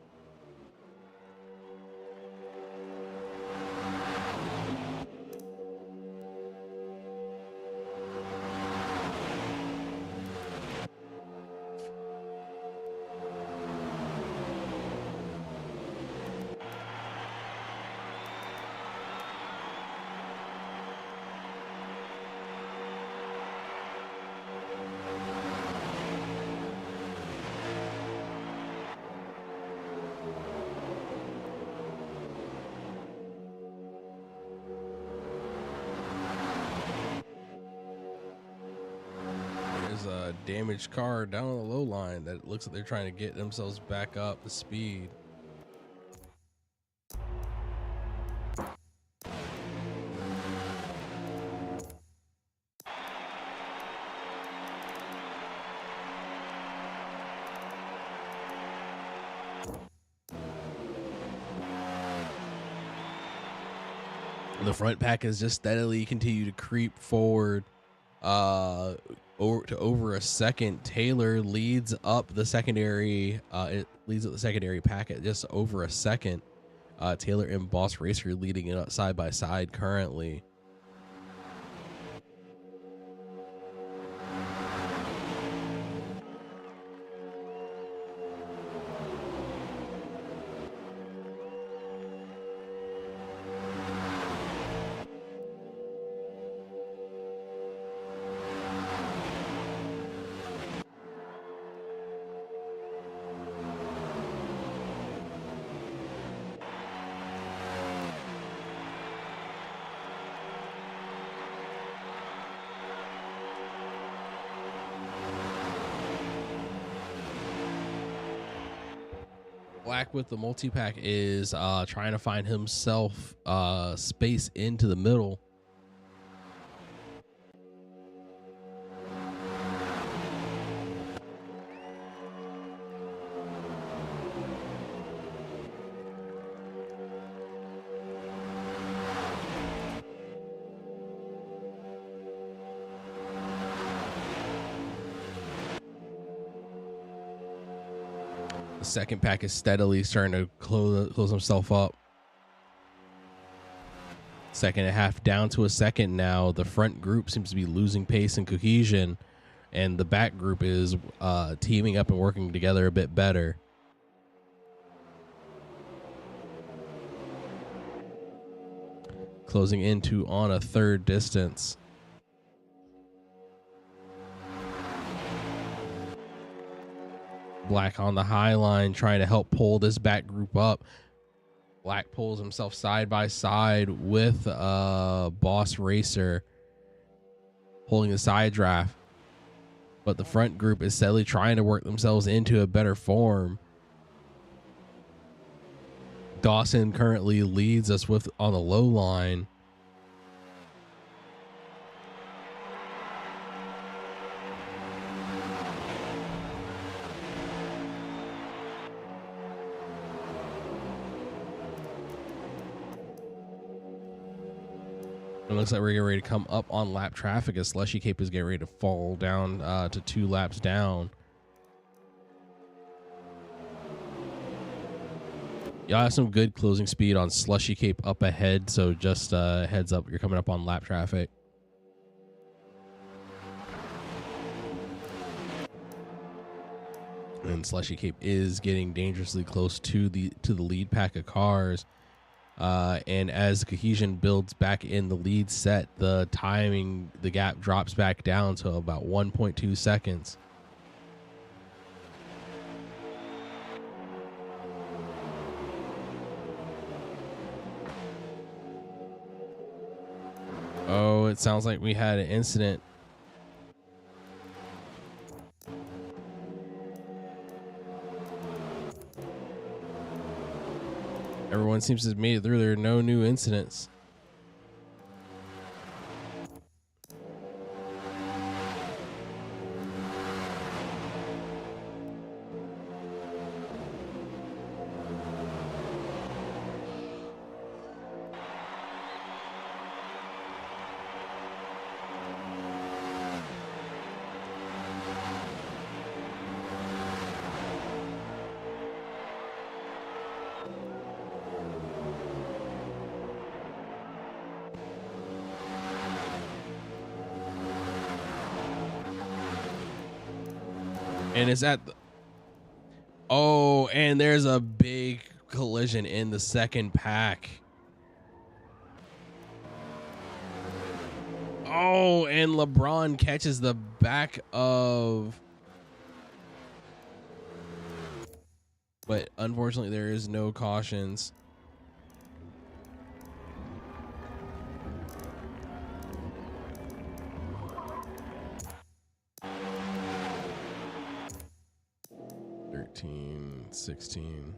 damaged car down on the low line that looks like they're trying to get themselves back up the speed. The front pack has just steadily continued to creep forward over a second. Taylor leads up the secondary. It leads up the secondary pack at just over a second. Taylor and Boss Racer leading it up side by side currently. Black with the multi-pack is trying to find himself space into the middle. The second pack is steadily starting to close himself up. Second and a half down to a second now. The front group seems to be losing pace and cohesion, and the back group is teaming up and working together a bit better. Closing into on a third distance. Black on the high line trying to help pull this back group up. Black pulls himself side by side with Boss Racer, pulling the side draft. But the front group is steadily trying to work themselves into a better form. Dawson currently leads us with on the low line. It looks like we're getting ready to come up on lap traffic as Slushy Cape is getting ready to fall down to 2 laps down. Y'all have some good closing speed on Slushy Cape up ahead, so just heads up, you're coming up on lap traffic. And Slushy Cape is getting dangerously close to the lead pack of cars. And as the cohesion builds back in the lead set, the gap drops back down to about 1.2 seconds. Oh, it sounds like we had an incident. Everyone seems to have made it through. There are no new incidents. And it's at the, oh, and there's a big collision in the second pack. Oh, and LeBron catches the back of, but unfortunately there is no cautions. 15, 16.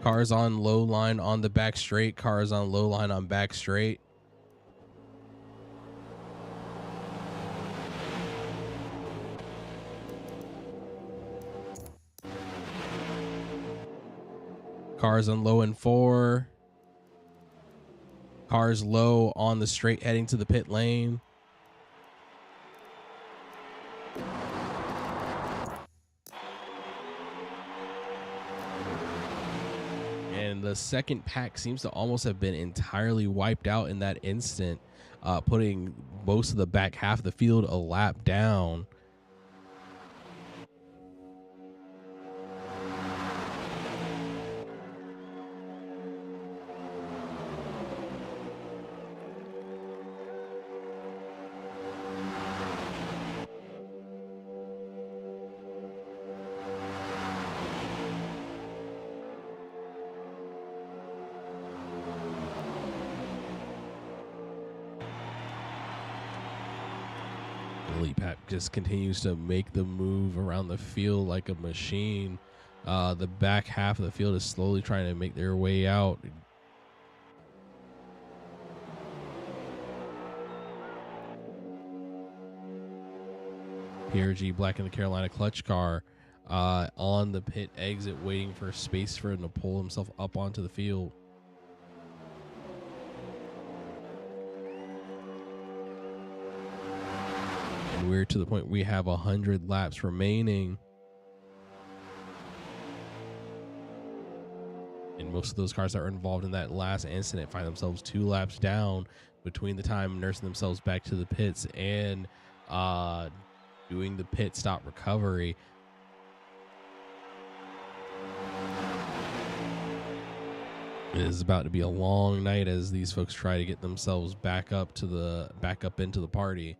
Cars on low line on the back straight. Cars on low line on back straight. Cars on low and 4. Cars low on the straight heading to the pit lane. And the second pack seems to almost have been entirely wiped out in that instant, putting most of the back half of the field a lap down. Elite Pack just continues to make the move around the field like a machine. The back half of the field is slowly trying to make their way out. PRG Black in the Carolina clutch car on the pit exit, waiting for space for him to pull himself up onto the field. And we're to the point we have 100 laps remaining. And most of those cars that are involved in that last incident find themselves 2 laps down between the time nursing themselves back to the pits and doing the pit stop recovery. It is about to be a long night as these folks try to get themselves back up into the party.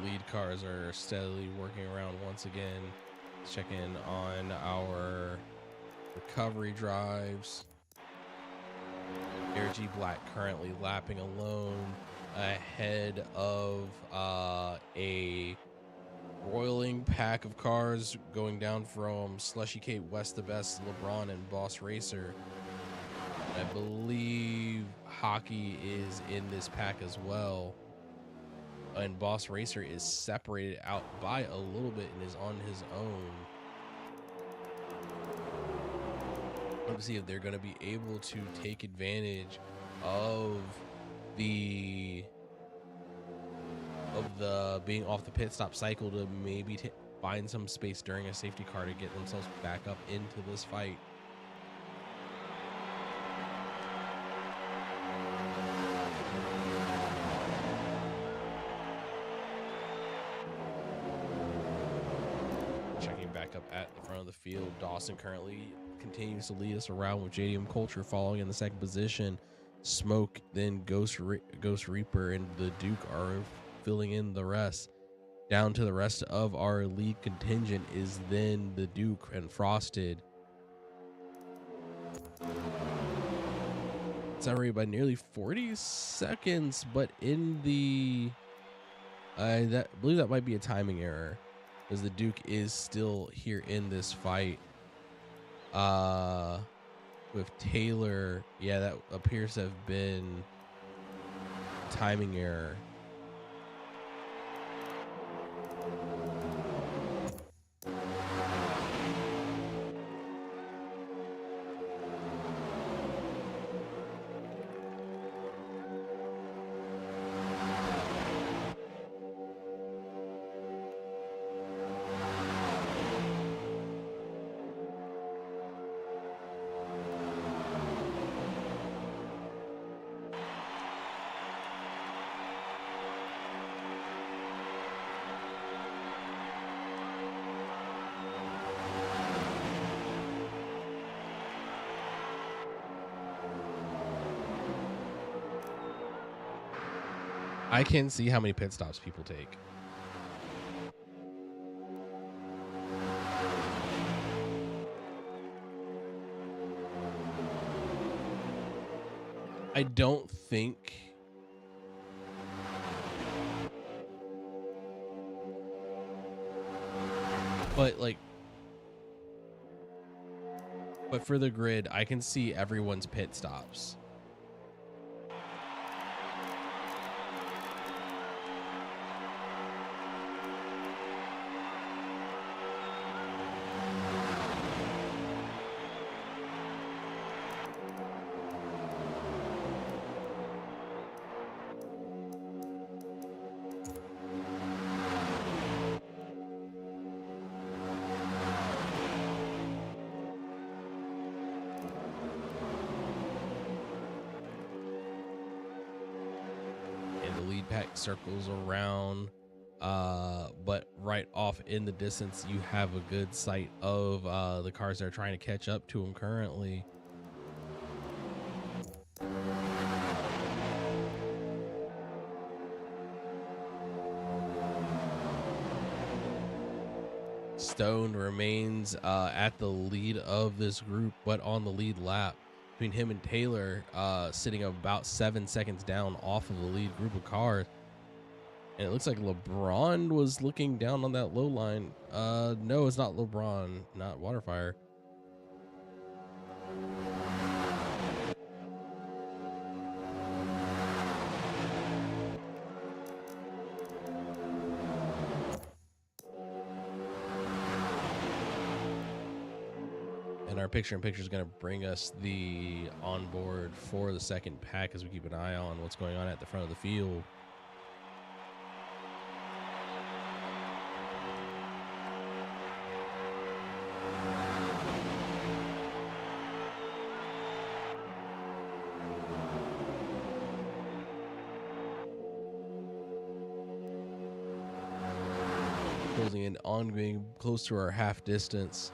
Lead cars are steadily working around once again. Check in on our recovery drives. AirG Black currently lapping alone ahead of a roiling pack of cars going down from Slushy Kate West the Best, LeBron, and Boss Racer. I believe Hockey is in this pack as well. And Boss Racer is separated out by a little bit and is on his own. Let's see if they're going to be able to take advantage of the being off the pit stop cycle to maybe find some space during a safety car to get themselves back up into this fight. Up at the front of the field, Dawson currently continues to lead us around with JDM Culture following in the second position. Smoke, then Ghost Reaper, and the Duke are filling in the rest. Down to the rest of our lead contingent is then the Duke and Frosted. Separated by nearly 40 seconds, but in the I believe that might be a timing error, because the Duke is still here in this fight. With Taylor, yeah, that appears to have been timing error. I can see how many pit stops people take. I don't think but for the grid, I can see everyone's pit stops. Circles around, but right off in the distance you have a good sight of the cars that are trying to catch up to him currently. Stone remains at the lead of this group, but on the lead lap. Between him and Taylor, sitting about 7 seconds down off of the lead group of cars. And it looks like LeBron was looking down on that low line. No, it's not LeBron, not Waterfire. And our picture-in-picture is going to bring us the onboard for the second pack as we keep an eye on what's going on at the front of the field. Closing in on being close to our half distance.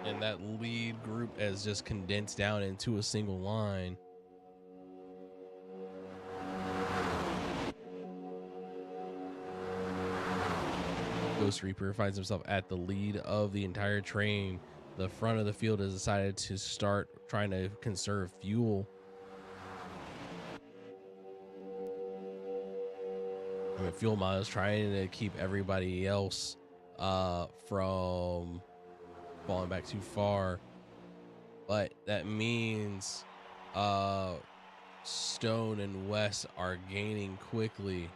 And that lead group has just condensed down into a single line. Ghost Reaper finds himself at the lead of the entire train. The front of the field has decided to start trying to conserve fuel. I mean, fuel miles trying to keep everybody else from falling back too far, but that means Stone and Wes are gaining quickly.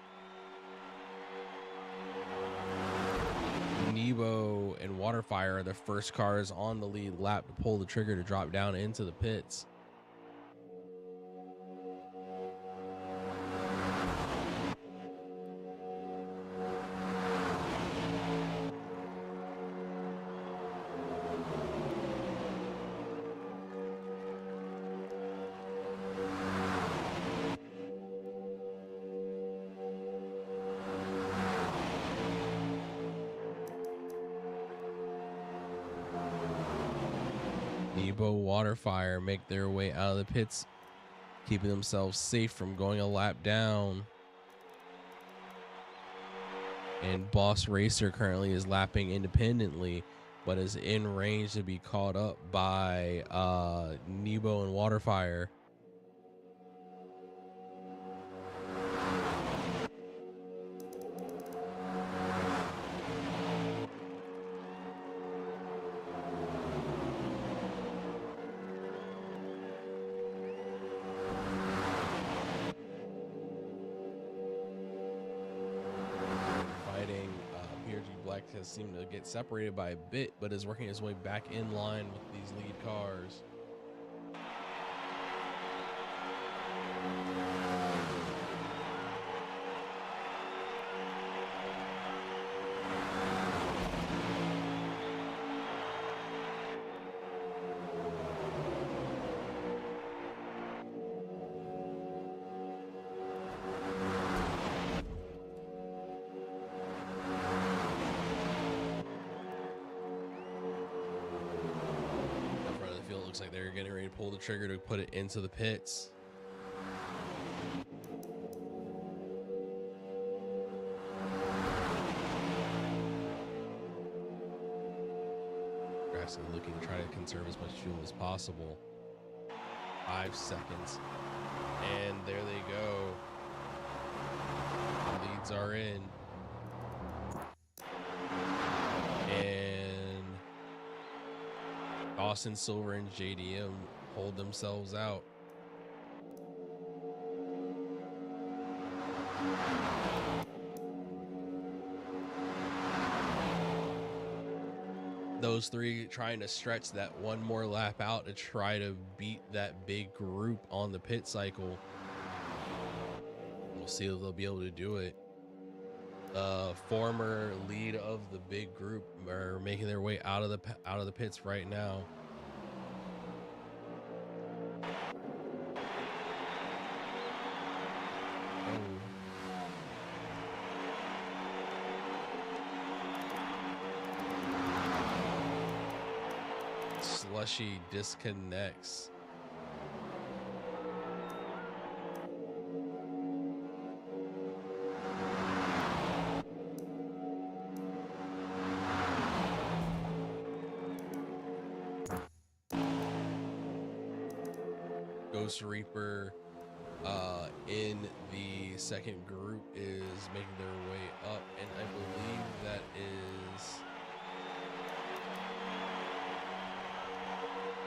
Nebo and Waterfire are the first cars on the lead lap to pull the trigger to drop down into the pits. Nebo Waterfire make their way out of the pits, keeping themselves safe from going a lap down. And Boss Racer currently is lapping independently, but is in range to be caught up by Nebo and Waterfire. Has seemed to get separated by a bit, but is working his way back in line with these lead cars. Looks like they're getting ready to pull the trigger to put it into the pits. Grassley looking to try to conserve as much fuel as possible. 5 seconds. And there they go. The leads are in. And Dawson, Silver, and JDM hold themselves out. Those three trying to stretch that one more lap out to try to beat that big group on the pit cycle. We'll see if they'll be able to do it. The former lead of the big group are making their way out of the pits right now. Slushy disconnects. Ghost Reaper in the second group is making their way up, and I believe that is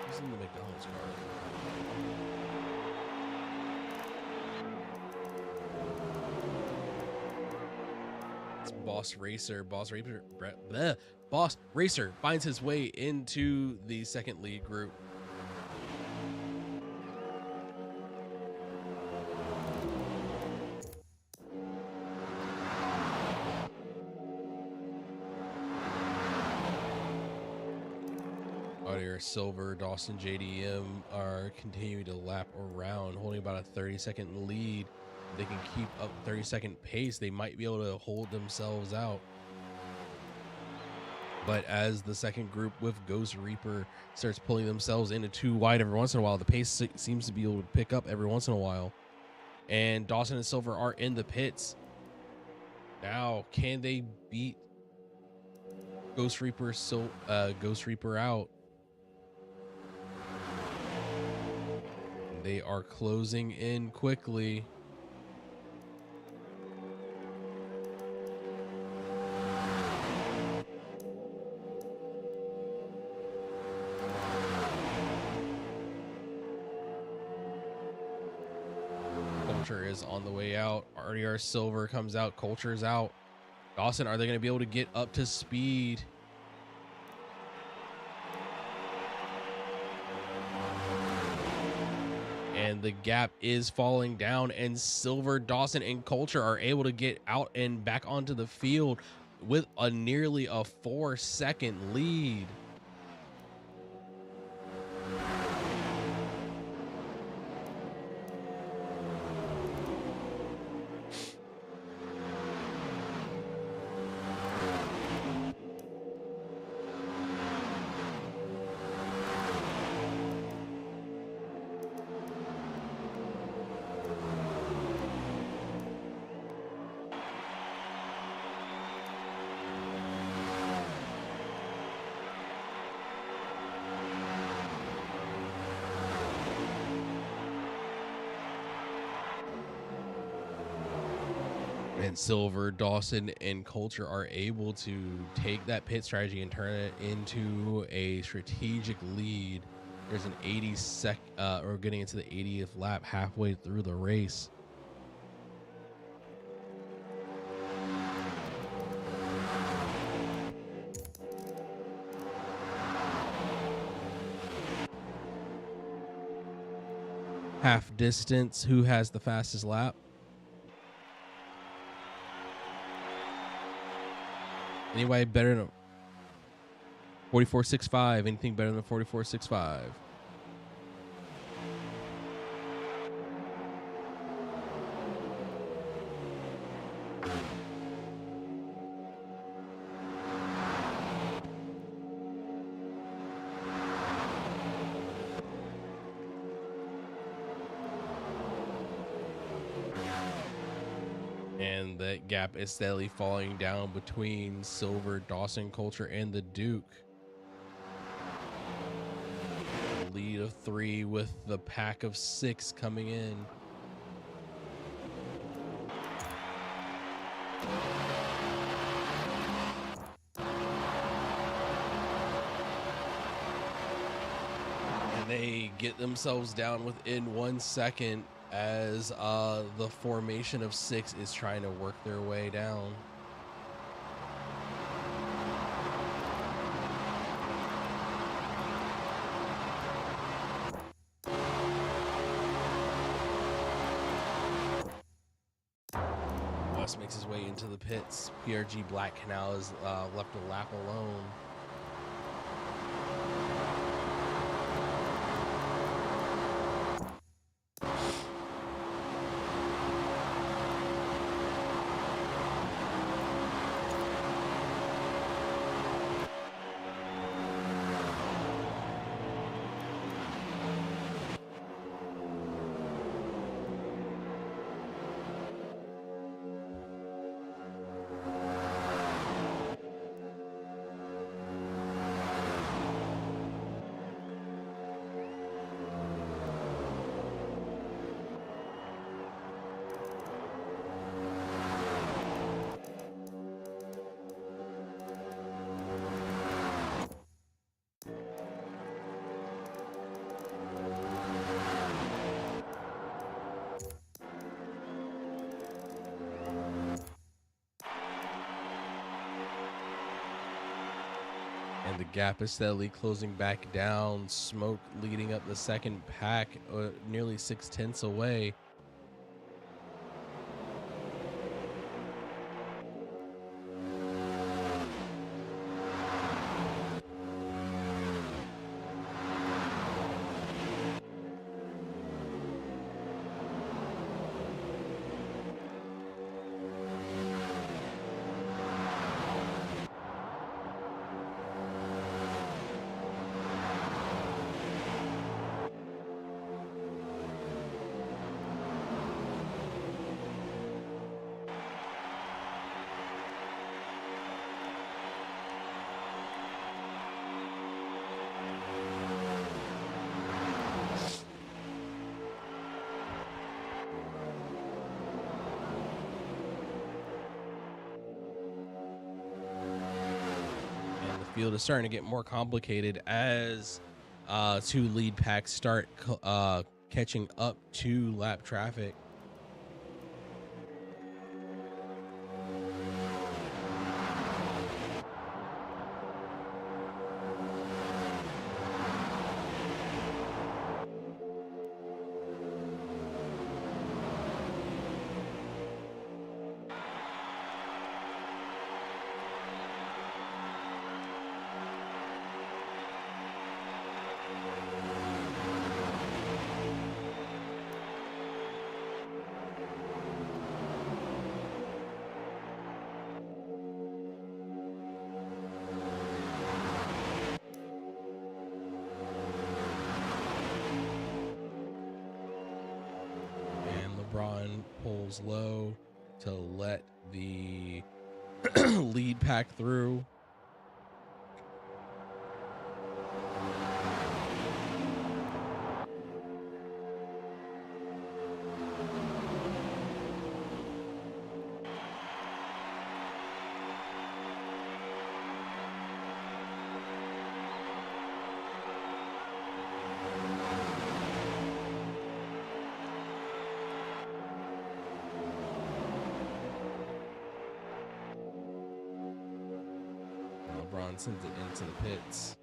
who's in the McDonald's car. It's Boss Racer. Boss Racer finds his way into the second lead group. Silver, Dawson, JDM are continuing to lap around, holding about a 30-second lead. If they can keep up 30-second pace, they might be able to hold themselves out. But as the second group with Ghost Reaper starts pulling themselves into too wide every once in a while, the pace seems to be able to pick up every once in a while. And Dawson and Silver are in the pits. Now, can they beat Ghost Reaper out? They are closing in quickly. Culture is on the way out. RDR Silver comes out. Culture's out. Dawson, are they going to be able to get up to speed? And the gap is falling down, and Silver, Dawson, and Culture are able to get out and back onto the field with a nearly a 4-second lead. And Silver, Dawson, and Coulter are able to take that pit strategy and turn it into a strategic lead. There's an 80 or getting into the 80th lap halfway through the race. Half distance, who has the fastest lap? Anybody better than 44.65? Anything better than 44.65? And that gap is steadily falling down between Silver, Dawson, Coulter, and the Duke. A lead of 3 with the pack of 6 coming in. And they get themselves down within 1 second as the formation of 6 is trying to work their way down. West makes his way into the pits. PRG Black Canal is left a lap alone. And the gap is steadily closing back down. Smoke leading up the second pack, nearly 6/10 away. Field is starting to get more complicated as 2 lead packs start catching up to lap traffic. Pulls low to let the lead pack through. LeBron sends it into the pits.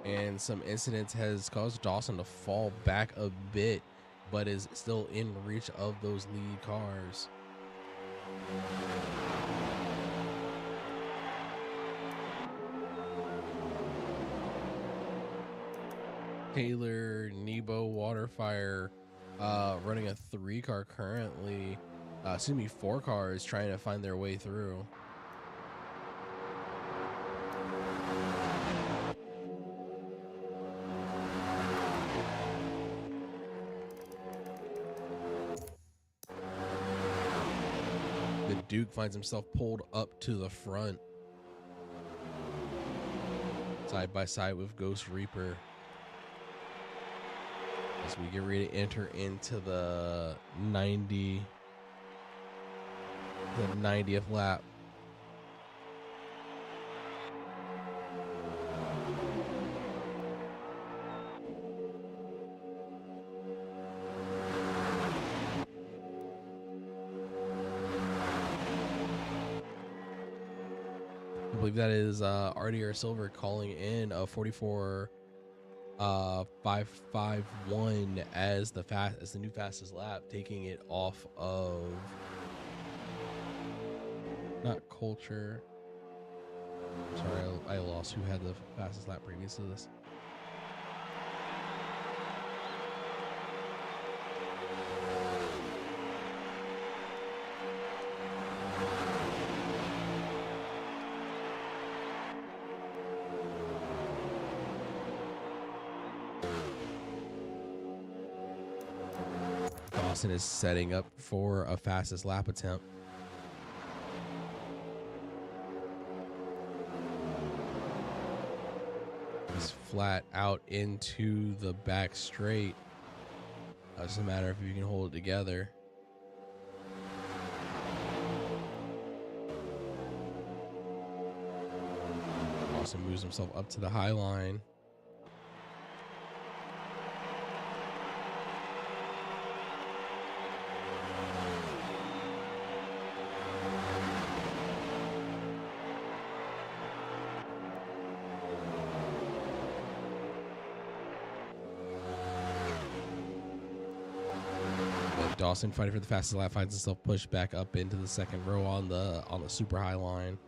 And some incidents has caused Dawson to fall back a bit, but is still in reach of those lead cars. Taylor, Nebo, Waterfire, running a 3-car currently. 4 cars trying to find their way through. The Duke finds himself pulled up to the front, side by side with Ghost Reaper, as we get ready to enter into the 90th lap. I believe that is RDR Silver calling in a 44.551 as the new fastest lap, taking it off of not Culture. Sorry, I lost who had the fastest lap previous to this. Dawson is setting up for a fastest lap attempt. He's flat out into the back straight. Doesn't matter if you can hold it together. Dawson moves himself up to the high line. Dawson fighting for the fastest lap finds himself pushed back up into the second row on the super high line.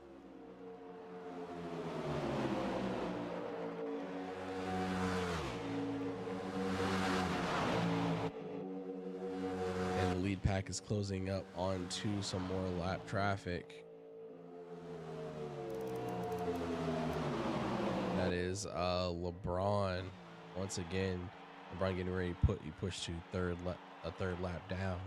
And the lead pack is closing up onto some more lap traffic. That is LeBron once again. LeBron getting ready to push to a third lap down.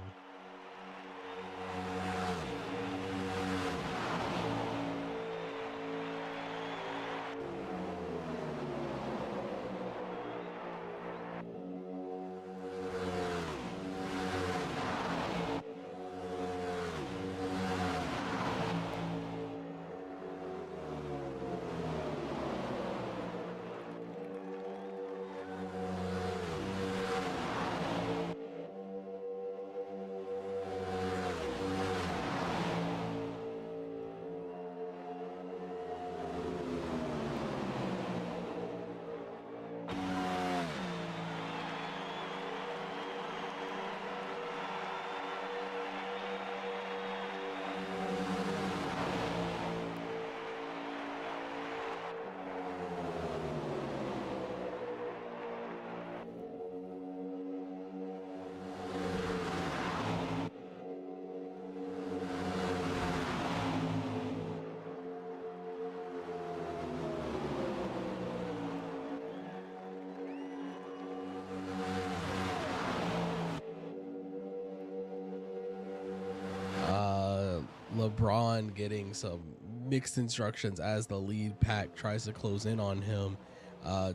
LeBron getting some mixed instructions as the lead pack tries to close in on him,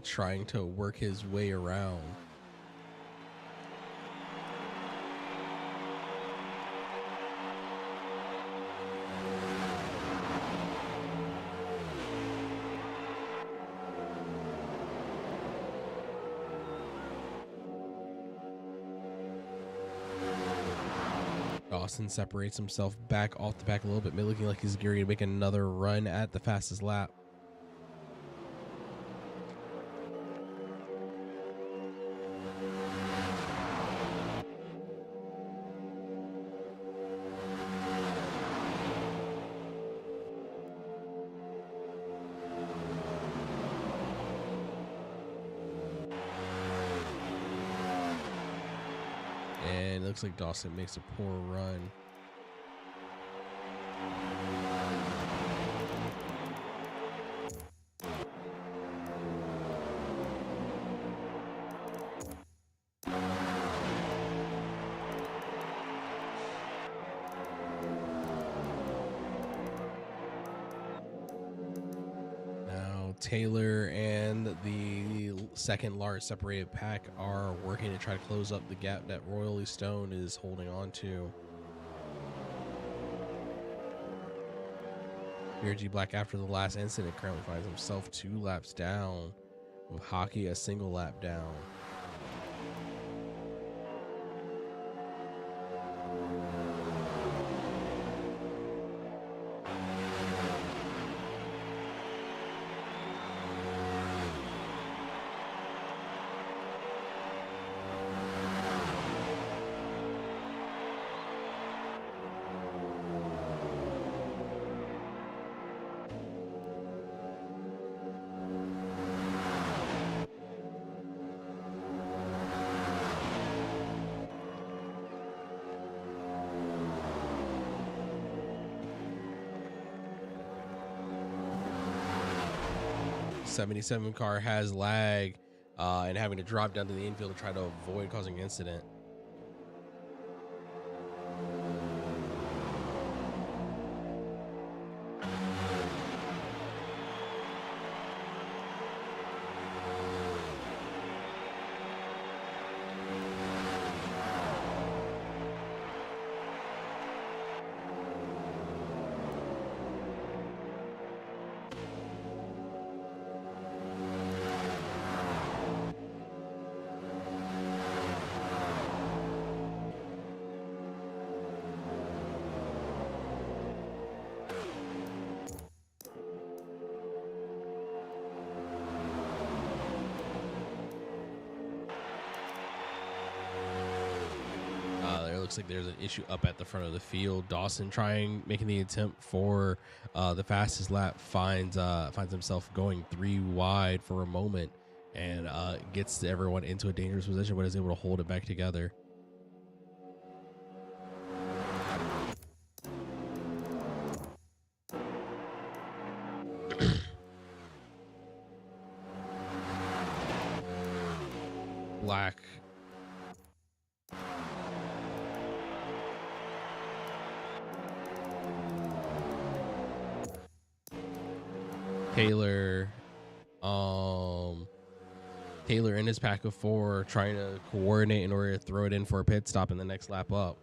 trying to work his way around. Dawson separates himself back off the back a little bit, looking like he's gearing to make another run at the fastest lap. And it looks like Dawson makes a poor run. Now Taylor and the second large separated pack are working to try to close up the gap that Royally Stone is holding on to. G Black, after the last incident, currently finds himself 2 laps down, with Hockey a single lap down. '77 car has lag and having to drop down to the infield to try to avoid causing an incident. Looks like there's an issue up at the front of the field. Dawson making the attempt for the fastest lap, finds himself going 3 wide for a moment, and gets everyone into a dangerous position, but is able to hold it back together. Black Taylor in his pack of 4 trying to coordinate in order to throw it in for a pit stop in the next lap up.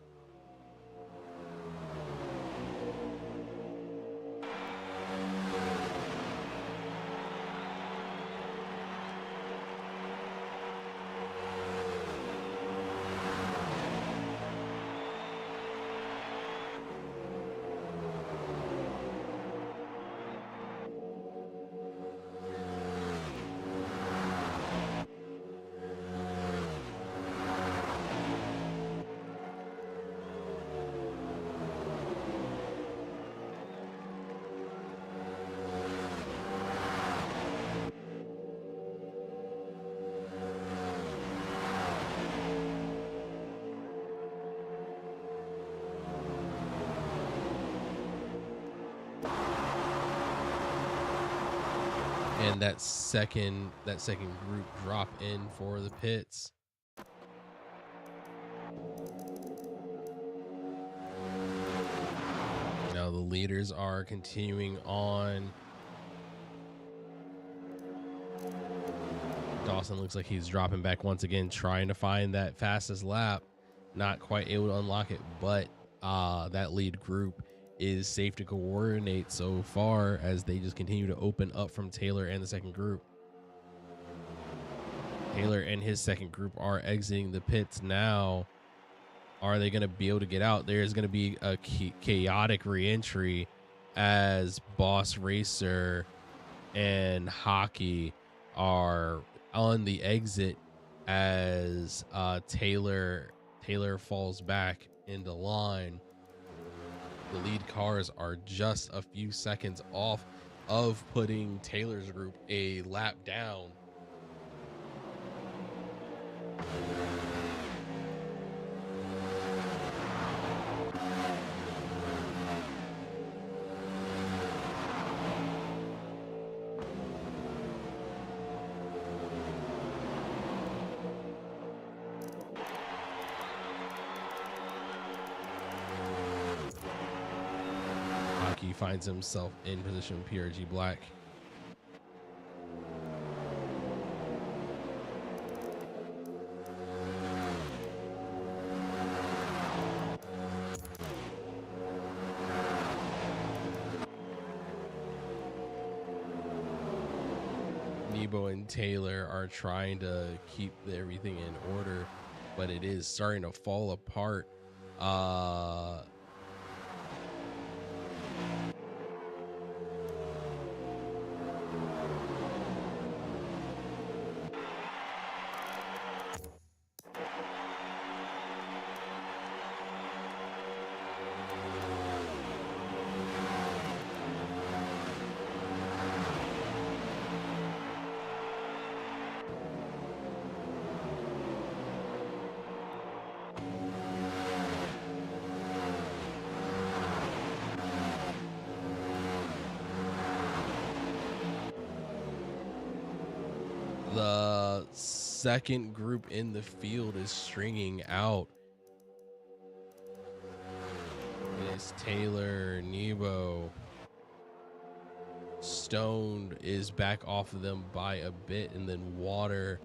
And that second group drop in for the pits. Now the leaders are continuing on. Dawson looks like he's dropping back once again, trying to find that fastest lap. Not quite able to unlock it, but that lead group is safe to coordinate so far as they just continue to open up from Taylor and the second group. Taylor and his second group are exiting the pits now. Are they going to be able to get out? There's going to be a chaotic re-entry as Boss Racer and Hockey are on the exit as Taylor falls back into line. The lead cars are just a few seconds off of putting Taylor's group a lap down. He finds himself in position with PRG Black. Nebo and Taylor are trying to keep everything in order, but it is starting to fall apart. The second group in the field is stringing out. It's Taylor, Nebo. Stone is back off of them by a bit, and then Water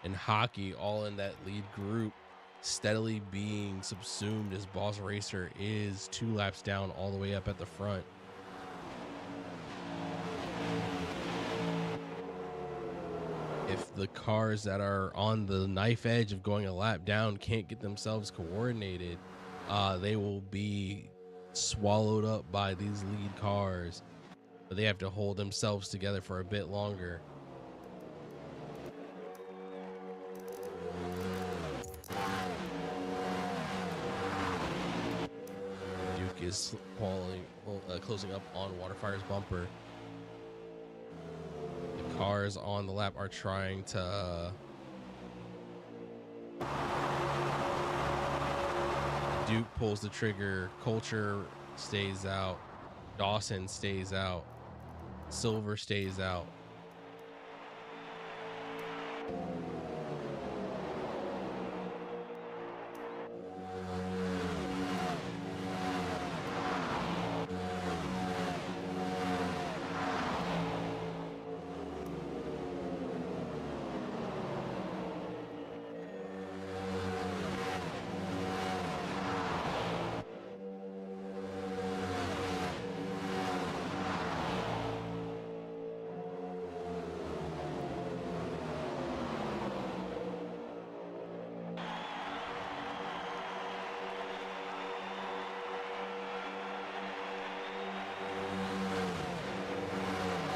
and Hockey all in that lead group, steadily being subsumed as Boss Racer is 2 laps down all the way up at the front. If the cars that are on the knife edge of going a lap down can't get themselves coordinated, they will be swallowed up by these lead cars. But they have to hold themselves together for a bit longer. Duke is closing up on Waterfire's bumper. Cars on the lap are trying to Duke pulls the trigger, Culture stays out, Dawson stays out, Silver stays out.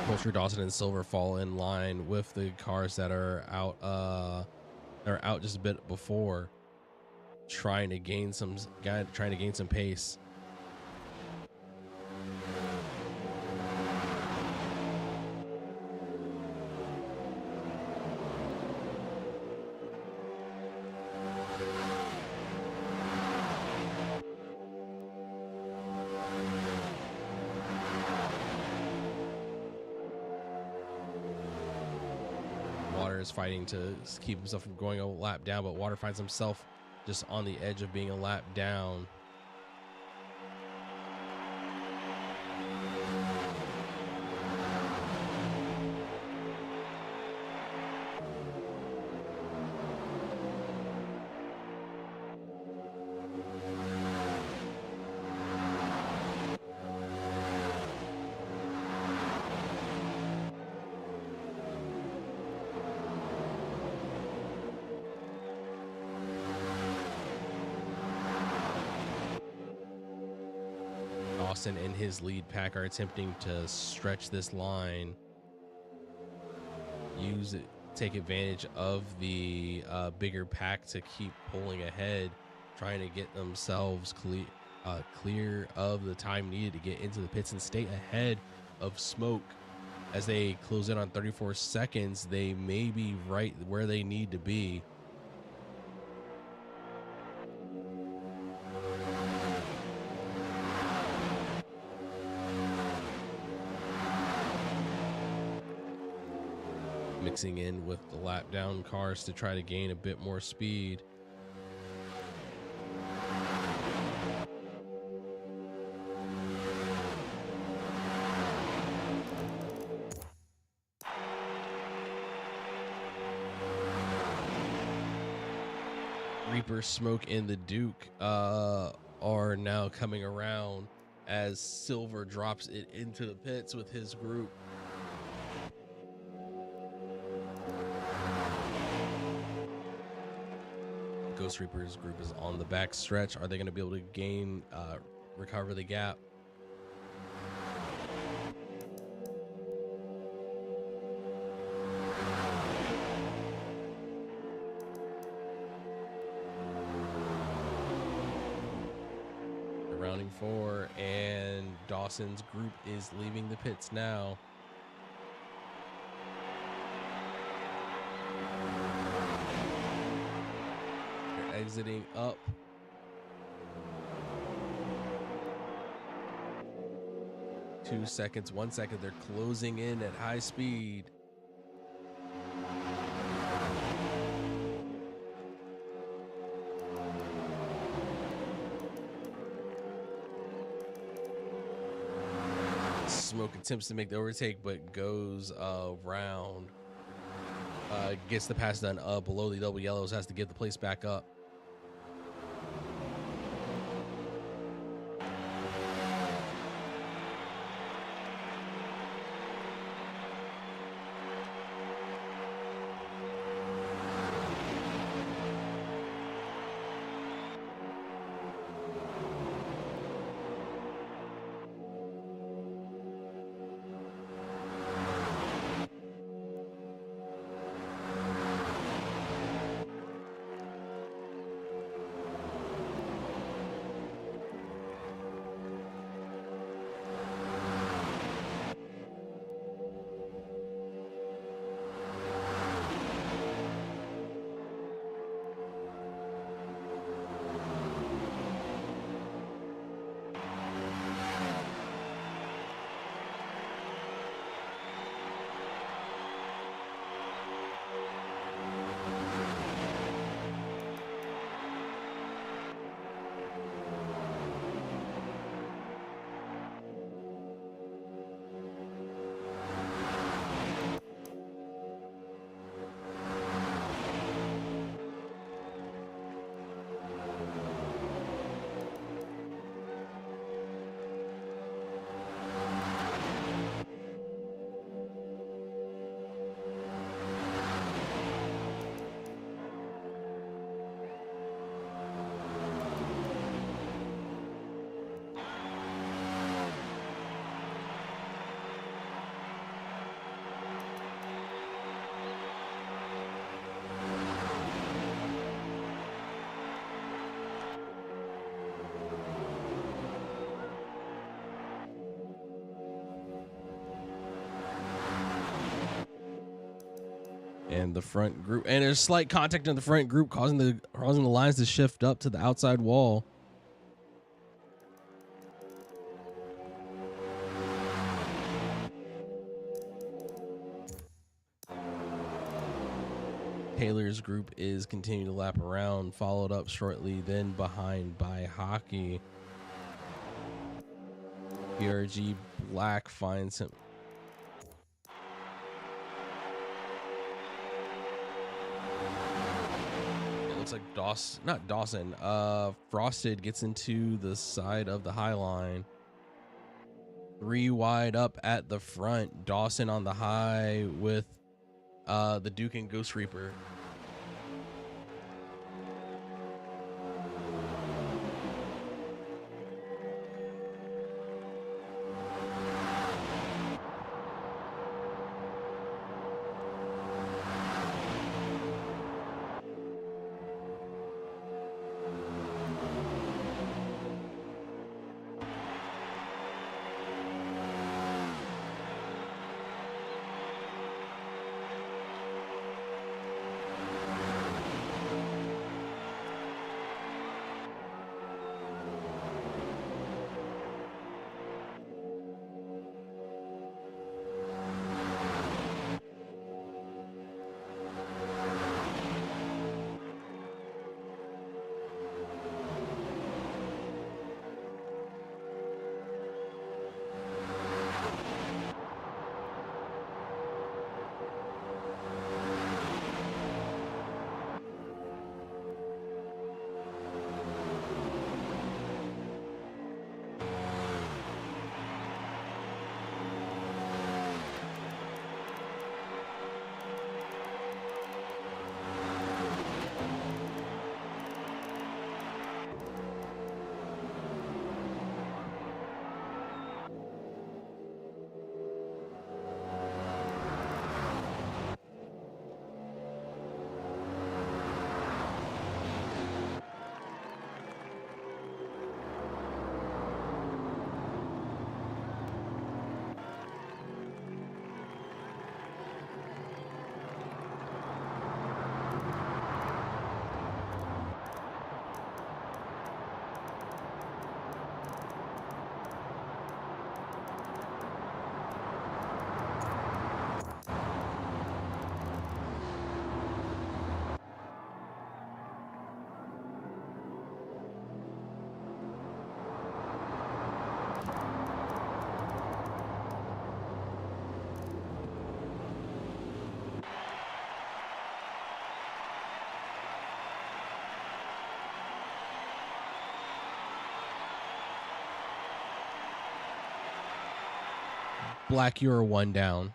Culture, Dawson, and Silver fall in line with the cars that are out just a bit before, trying to gain some pace. Is fighting to keep himself from going a lap down, but Water finds himself just on the edge of being a lap down. Dawson and his lead pack are attempting to stretch this line, take advantage of the bigger pack to keep pulling ahead, trying to get themselves clear of the time needed to get into the pits and stay ahead of Smoke. As they close in on 34 seconds, they may be right where they need to be. Mixing in with the lap down cars to try to gain a bit more speed. Reaper, Smoke, and the Duke are now coming around as Silver drops it into the pits with his group. Ghost Reaper's group is on the back stretch. Are they going to be able to recover the gap? They're rounding 4, and Dawson's group is leaving the pits now. Exiting up. Two seconds, 1 second. They're closing in at high speed. Smoke attempts to make the overtake, but goes around. Gets the pass done below the double yellows, has to get the place back up. And the front group, and there's slight contact in the front group, causing the lines to shift up to the outside wall. Taylor's group is continuing to lap around, followed up shortly, then behind by Hockey. PRG Black finds him. Looks like Frosted gets into the side of the high line. 3 wide up at the front. Dawson on the high with the Duke and Ghost Reaper. Black, you're one down.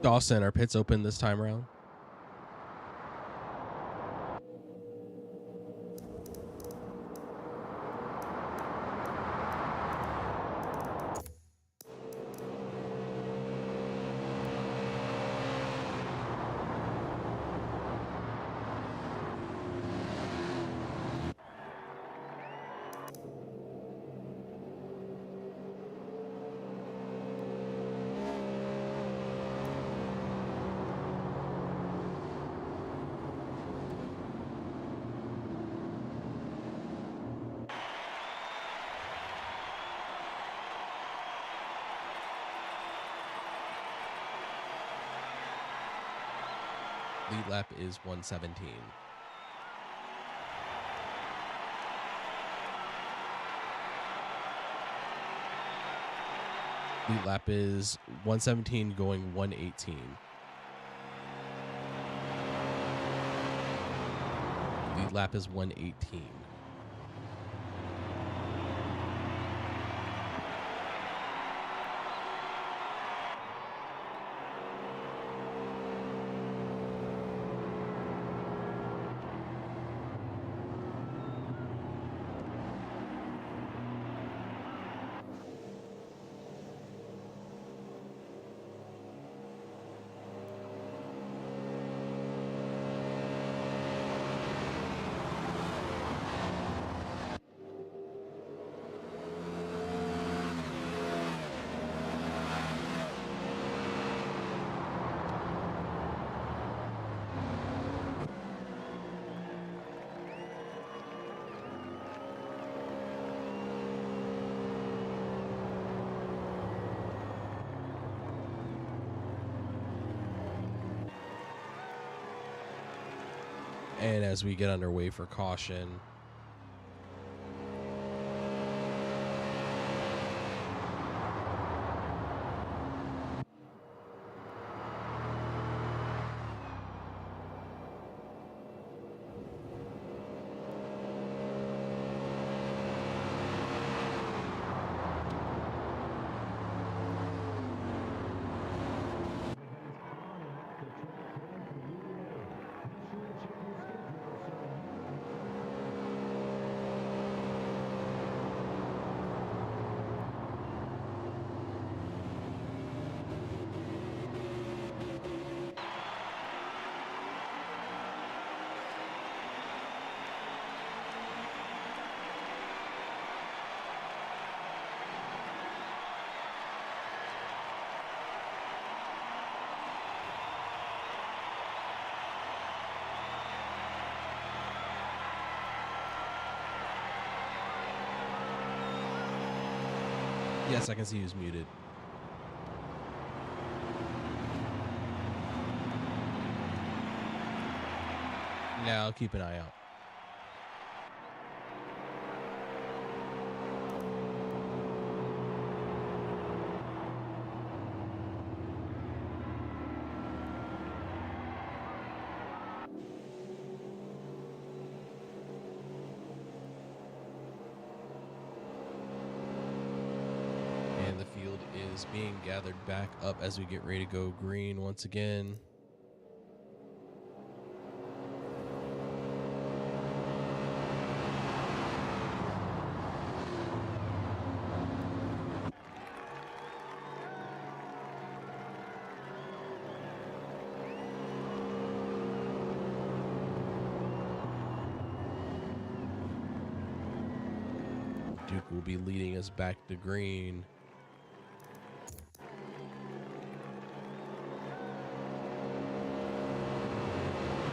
Dawson, are pits open this time around? Lead lap is 117. Lead lap is 117 going 118. Lead lap is 118. And as we get underway for caution, yes, I can see who's muted. Yeah, I'll keep an eye out. And the field is being gathered back up as we get ready to go green once again. Duke will be leading us back to green.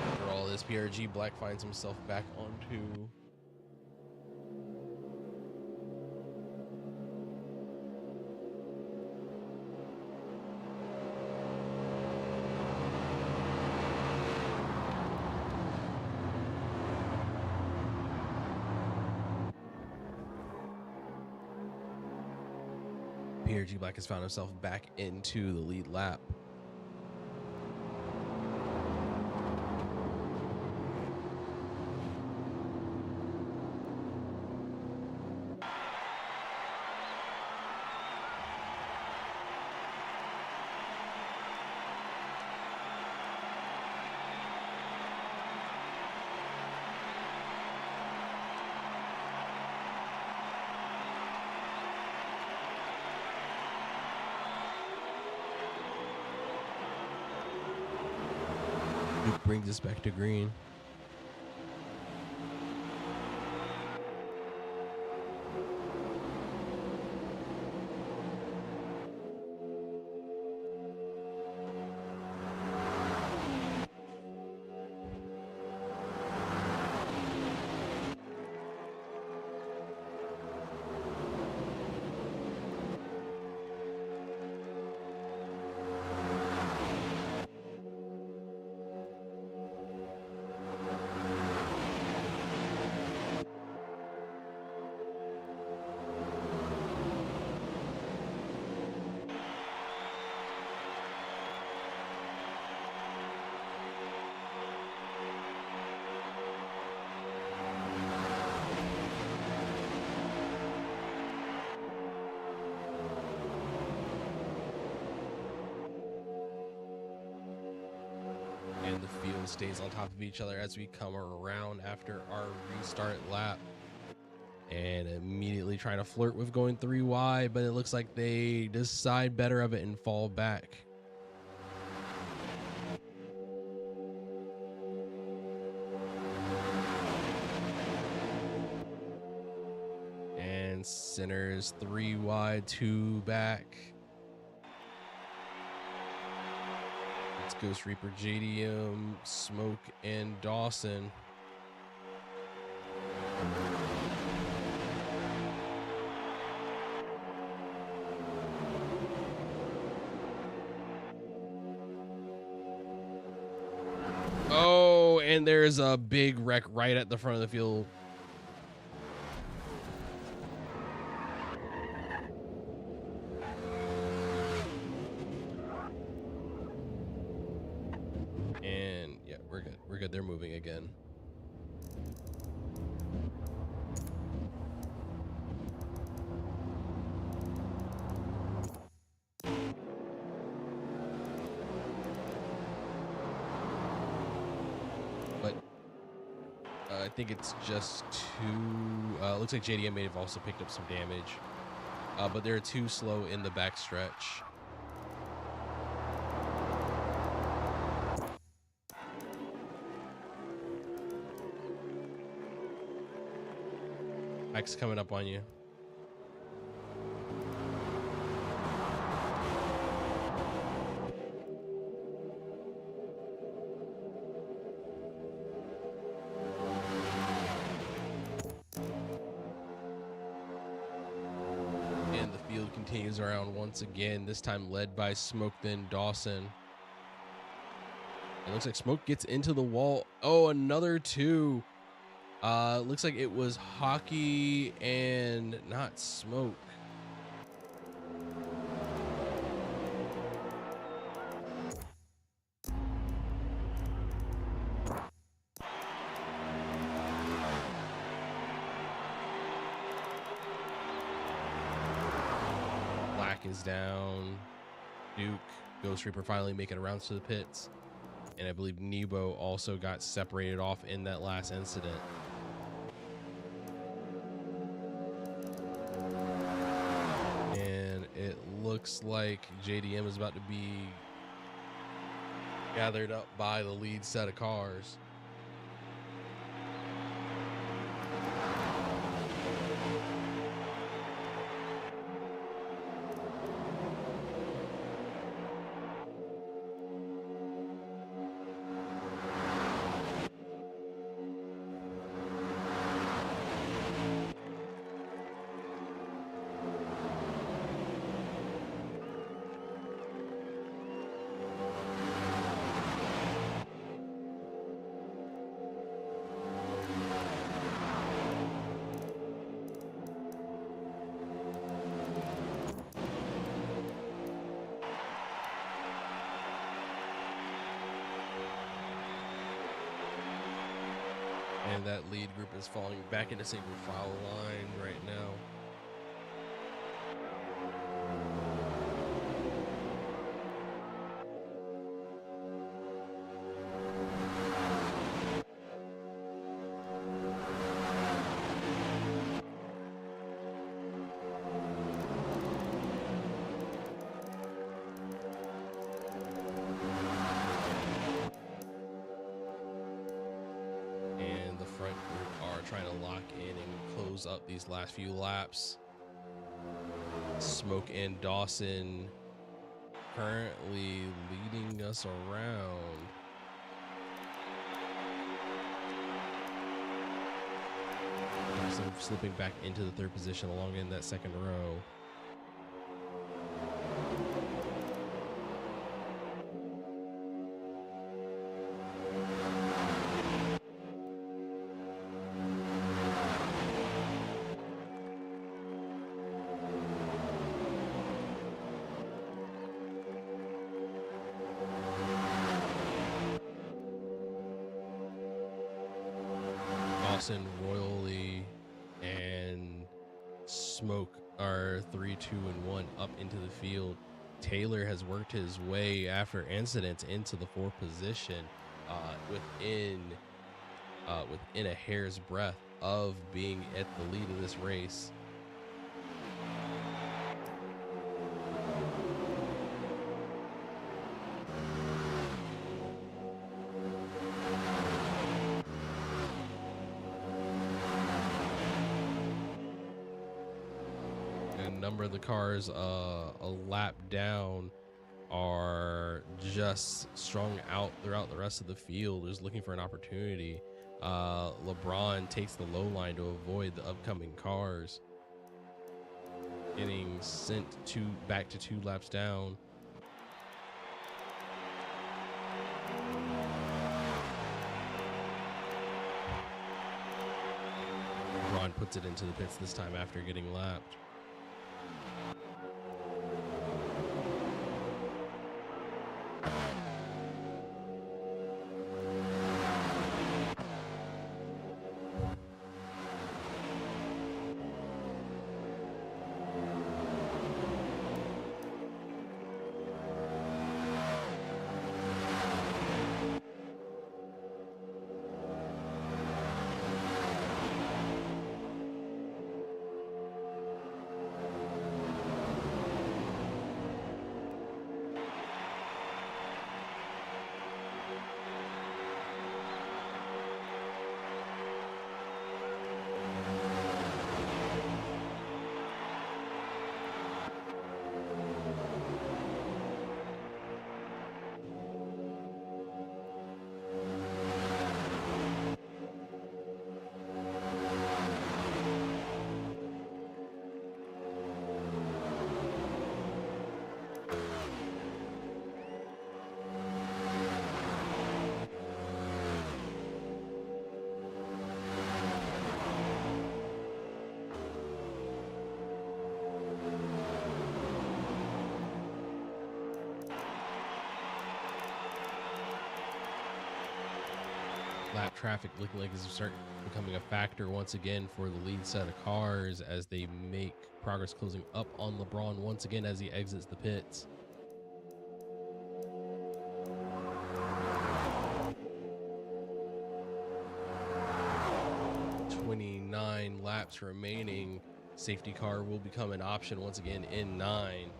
After all this, PRG Black finds himself back onto PRG Black has found himself back into the lead lap. Duke brings us back to green. And the field stays on top of each other as we come around after our restart lap. And immediately trying to flirt with going 3 wide, but it looks like they decide better of it and fall back. And centers 3 wide, 2 back. It's Ghost Reaper, JDM, Smoke, and Dawson. Oh, and there's a big wreck right at the front of the field. And yeah, we're good. We're good. They're moving again. But I think it's just 2. Looks like JDM may have also picked up some damage. But they're too slow in the backstretch. Mike's coming up on you. And the field continues around once again, this time led by Smoke, then Dawson. It looks like Smoke gets into the wall. Oh, another 2. Looks like it was Hockey and not Smoke. Black is down. Duke, Ghost Reaper finally making rounds to the pits. And I believe Nebo also got separated off in that last incident. And it looks like JDM is about to be gathered up by the lead set of cars. And that lead group is falling back into single file line right now. Trying to lock in and close up these last few laps. Smoke and Dawson currently leading us around. So slipping back into the third position along in that second row. Royally and Smoke are 3, 2, and 1 up into the field. Taylor has worked his way after incidents into the fourth position, within a hair's breadth of being at the lead of this race. Number of the cars a lap down are just strung out throughout the rest of the field, is looking for an opportunity. LeBron takes the low line to avoid the upcoming cars, getting sent back to 2 laps down. LeBron puts it into the pits this time after getting lapped. Lap traffic looking like it's becoming a factor once again for the lead set of cars as they make progress closing up on LeBron once again as he exits the pits. .29 laps remaining. Safety car will become an option once again in 9.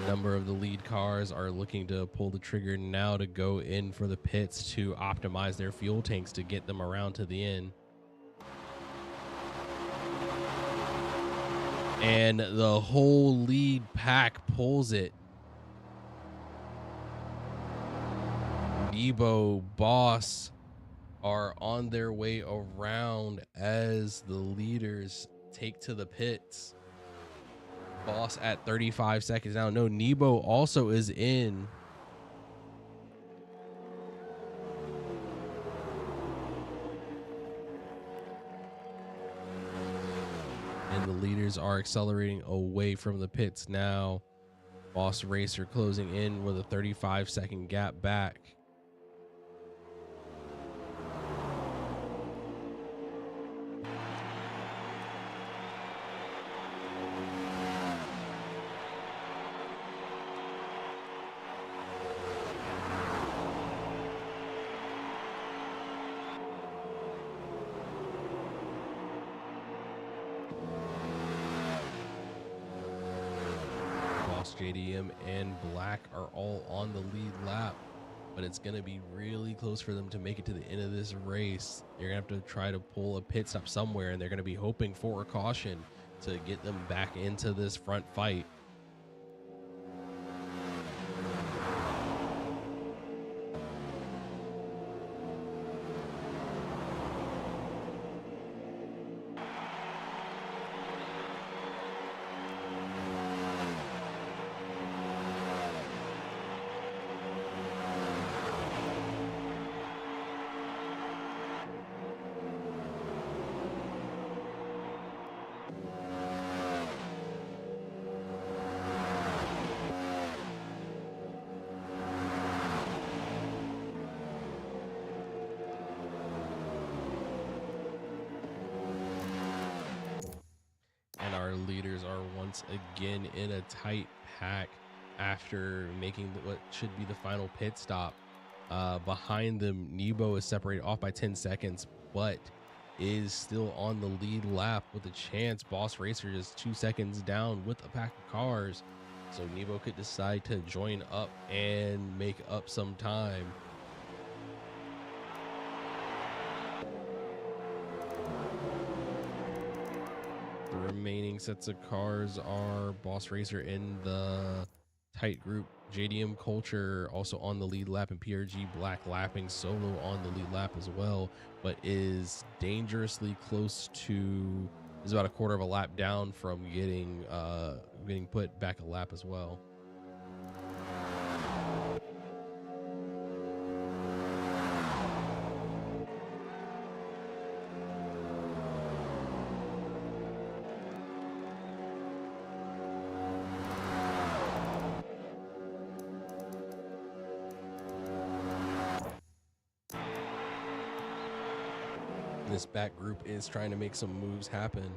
Number of the lead cars are looking to pull the trigger now to go in for the pits to optimize their fuel tanks to get them around to the end. And the whole lead pack pulls it. Nebo, Boss are on their way around as the leaders take to the pits. Boss at 35 seconds now. No, Nebo also is in. And the leaders are accelerating away from the pits now Boss Racer closing in with a 35-second gap back. JDM and Black are all on the lead lap, but it's going to be really close for them to make it to the end of this race. They're going to have to try to pull a pit stop somewhere, and they're going to be hoping for a caution to get them back into this front fight. Our leaders are once again in a tight pack after making what should be the final pit stop. Behind them, Nebo is separated off by 10 seconds, but is still on the lead lap with a chance. Boss Racer is 2 seconds down with a pack of cars, so Nebo could decide to join up and make up some time. Remaining sets of cars are Boss Racer in the tight group, JDM Culture also on the lead lap, and PRG Black lapping solo on the lead lap as well, but is dangerously close to, is about a quarter of a lap down from getting put back a lap as well. This back group is trying to make some moves happen.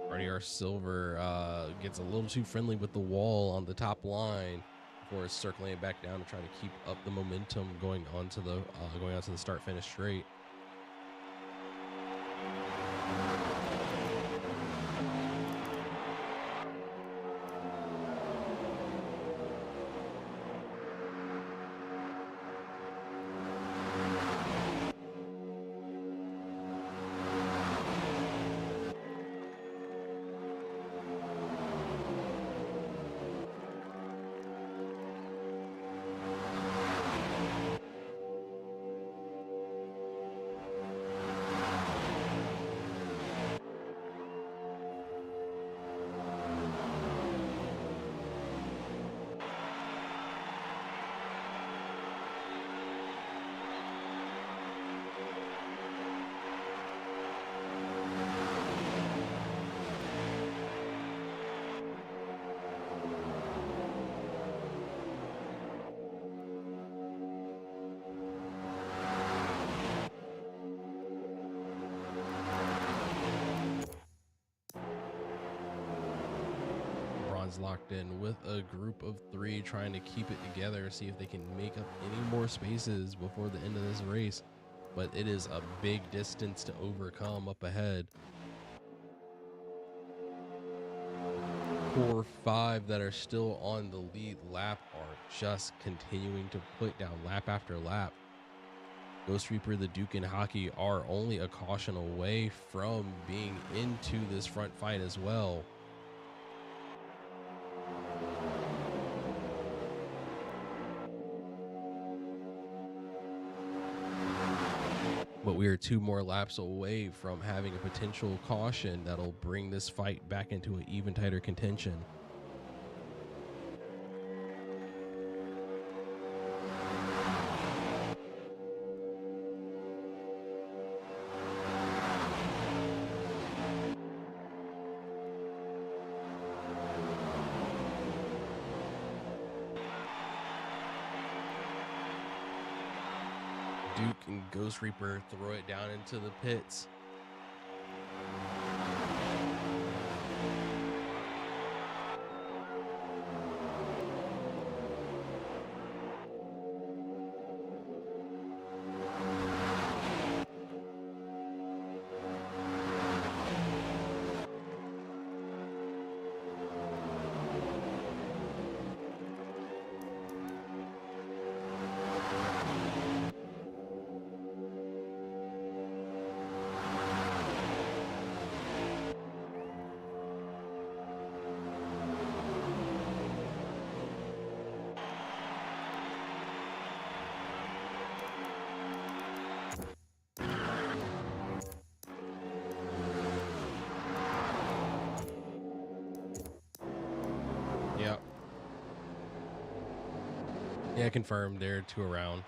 RDR Silver gets a little too friendly with the wall on the top line before circling it back down to try to keep up the momentum going onto the start finish straight. Locked in with a group of 3 trying to keep it together, see if they can make up any more spaces before the end of this race, but it is a big distance to overcome up ahead. Core 5 that are still on the lead lap are just continuing to put down lap after lap. Ghost Reaper, the Duke, and Hockey are only a caution away from being into this front fight as well. But we are 2 more laps away from having a potential caution that'll bring this fight back into an even tighter contention. Duke and Ghost Reaper throw it down into the pits. Yep. Yeah, confirmed. They're 2 around.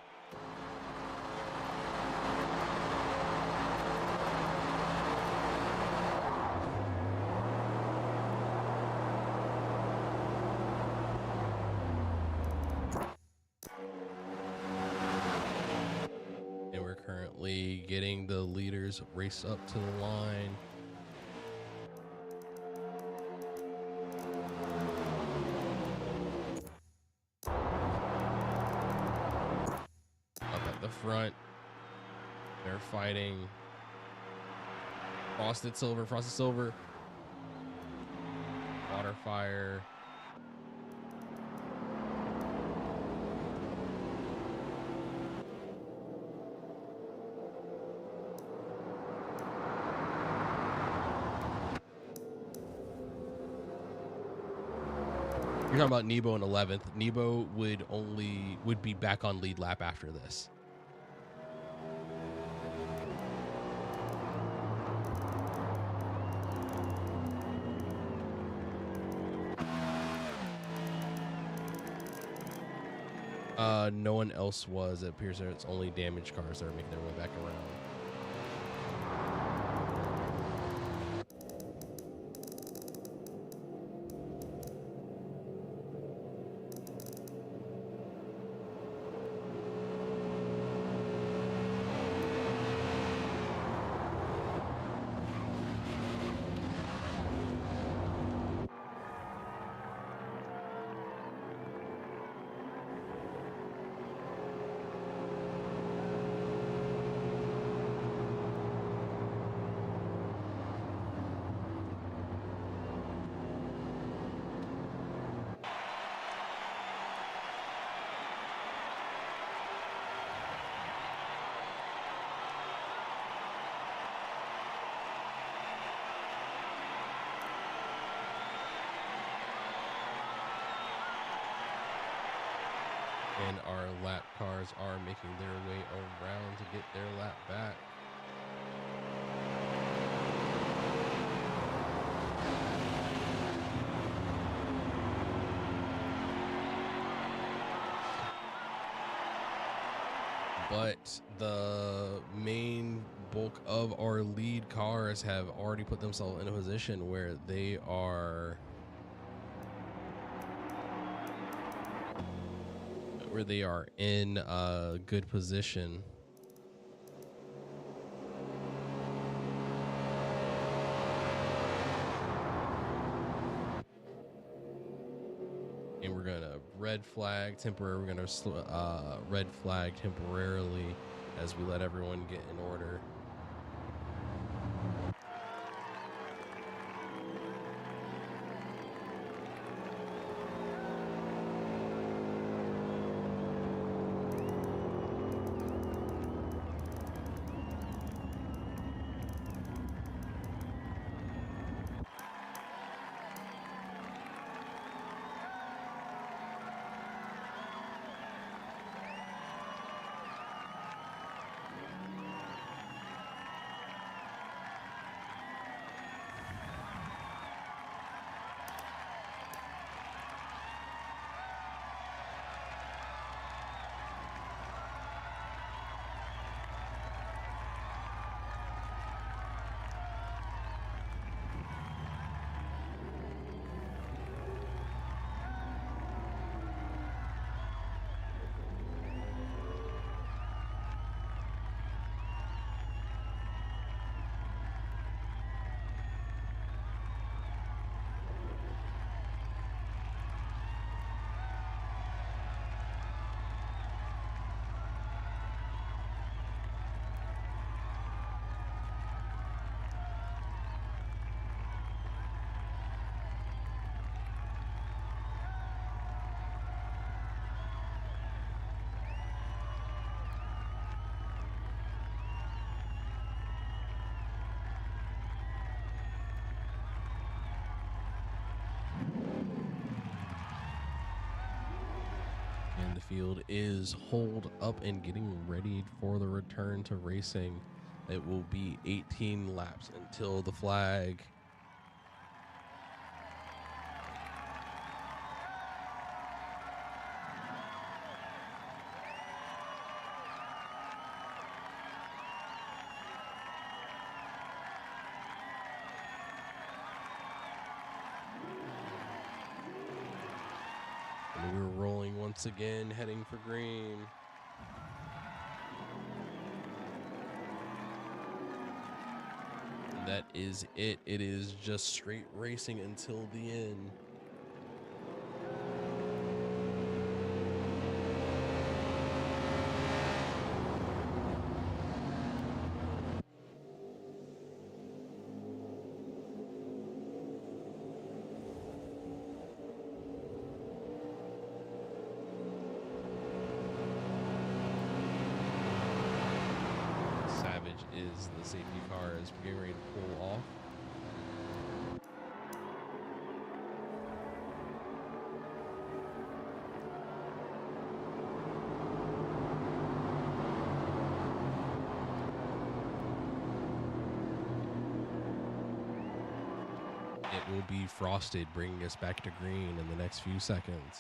And we're currently getting the leaders race up to the line. Up at the front, they're fighting Frosted Silver, Water Fire. You're talking about Nebo in 11th. Nebo would be back on lead lap after this. No one else was. It appears that it's only damaged cars that are making their way back around. And our lap cars are making their way around to get their lap back. But the main bulk of our lead cars have already put themselves in a position where they are in a good position. And we're gonna red flag temporarily. We're gonna red flag temporarily as we let everyone get in order. the field is holed up and getting ready for the return to racing. It will be 18 laps until the flag. And we're rolling once again, heading for green. That is it. It is just straight racing until the end. Savage is the safety car as we're getting ready to pull off. It will be Frosted bringing us back to green in the next few seconds.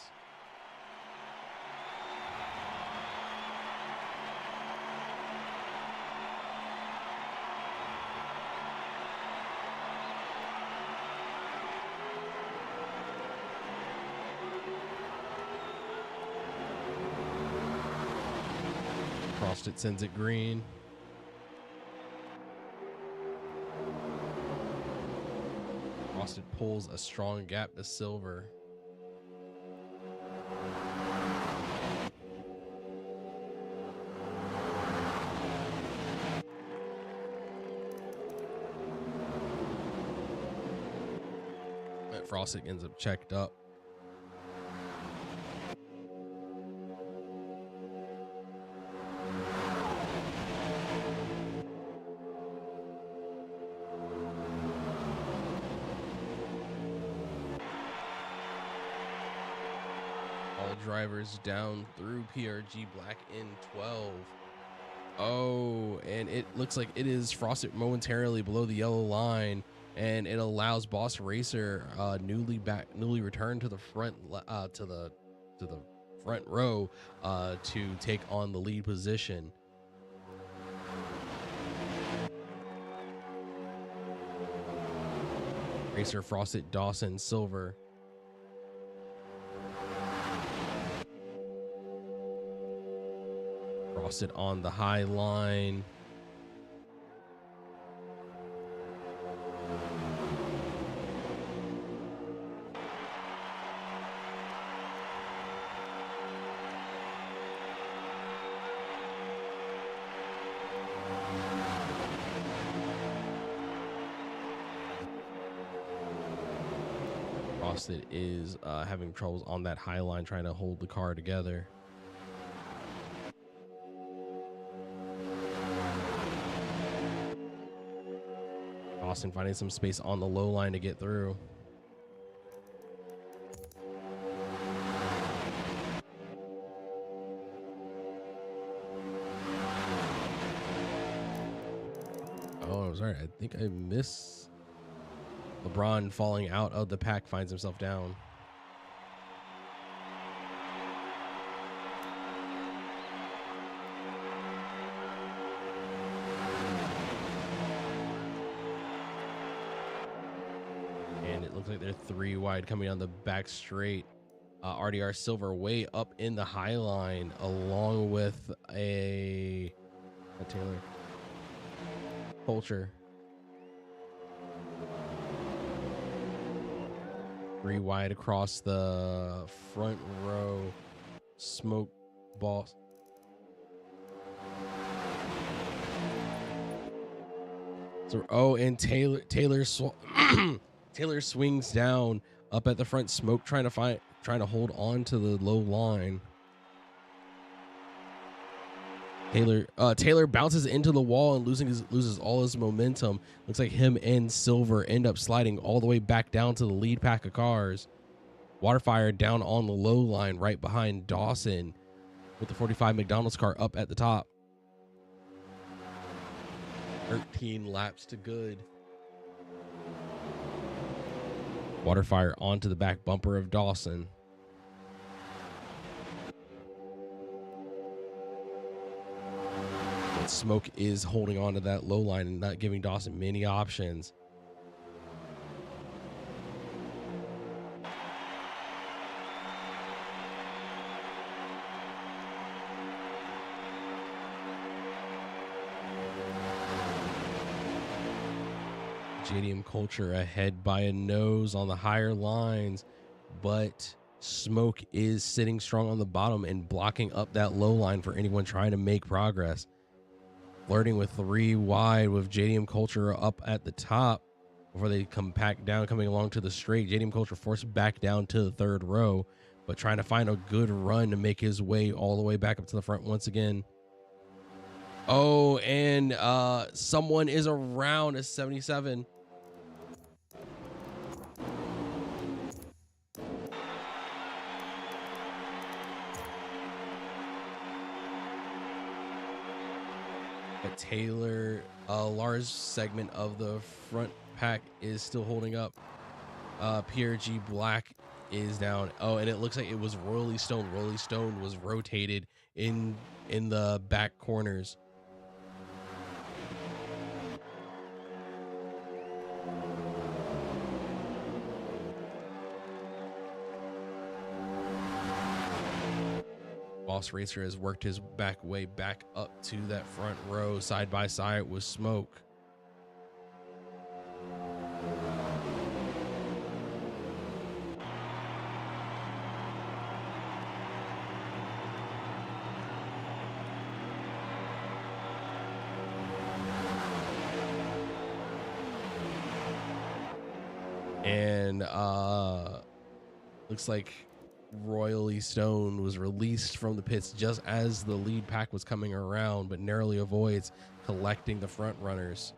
Frosted sends it green. Frosted pulls a strong gap to Silver. But Frosted ends up checked up. Drivers down through PRG Black in 12. Oh, and it looks like it is Frosted momentarily below the yellow line, and it allows Boss Racer newly returned to the front to the front row to take on the lead position. Racer, Frosted, Dawson, Silver. Frosted on the high line. Frosted is having troubles on that high line trying to hold the car together. Austin finding some space on the low line to get through. Oh, I'm sorry. I think I missed. LeBron falling out of the pack finds himself down. Looks like they're 3 wide coming on the back straight. RDR Silver way up in the high line, along with a Taylor Culture. 3 wide across the front row. Smoke Boss. So, oh, and Taylor Taylor swings down up at the front. Smoke trying to hold on to the low line. Taylor bounces into the wall and loses all his momentum. Looks like him and Silver end up sliding all the way back down to the lead pack of cars. Waterfire down on the low line right behind Dawson. with the 45 McDonald's car up at the top. 13 laps to good. Waterfire onto the back bumper of Dawson. But Smoke is holding on to that low line and not giving Dawson many options. JDM Culture ahead by a nose on the higher lines, but Smoke is sitting strong on the bottom and blocking up that low line for anyone trying to make progress. Flirting with 3 wide with JDM Culture up at the top before they come back down, coming along to the straight. JDM Culture forced back down to the 3rd row, but trying to find a good run to make his way all the way back up to the front once again. Oh, and someone is around a 77. But Taylor, a large segment of the front pack is still holding up. PRG Black is down. Oh, and it looks like it was Royally Stone. Royally Stone was rotated in the back corners. Boss Racer has worked his way back up to that front row side by side with Smoke. And looks like Royally Stone was released from the pits just as the lead pack was coming around, but narrowly avoids collecting the front runners.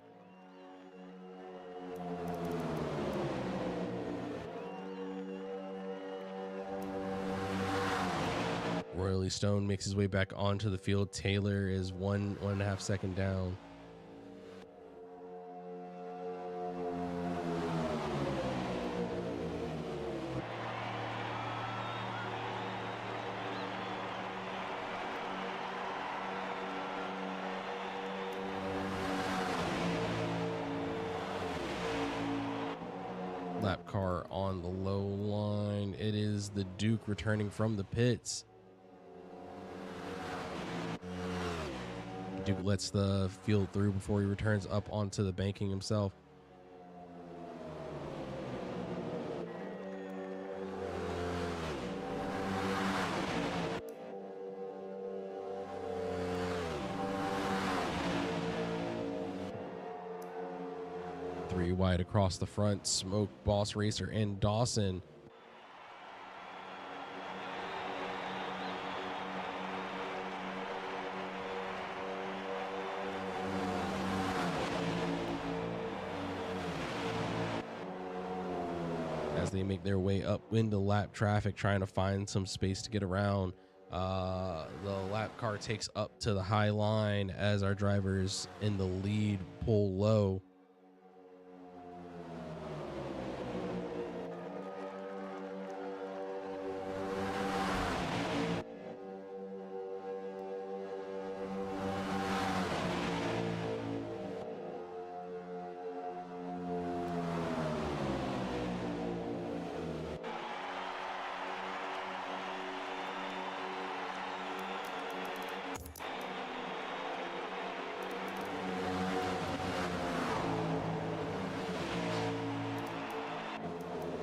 Royally Stone makes his way back onto the field. Taylor is 1.5 seconds down. Lap car on the low line. It is the Duke returning from the pits. Duke lets the field through before he returns up onto the banking himself. Three wide across the front. Smoke, Boss Racer, and Dawson. As they make their way up into lap traffic, trying to find some space to get around. The lap car takes up to the high line as our drivers in the lead pull low.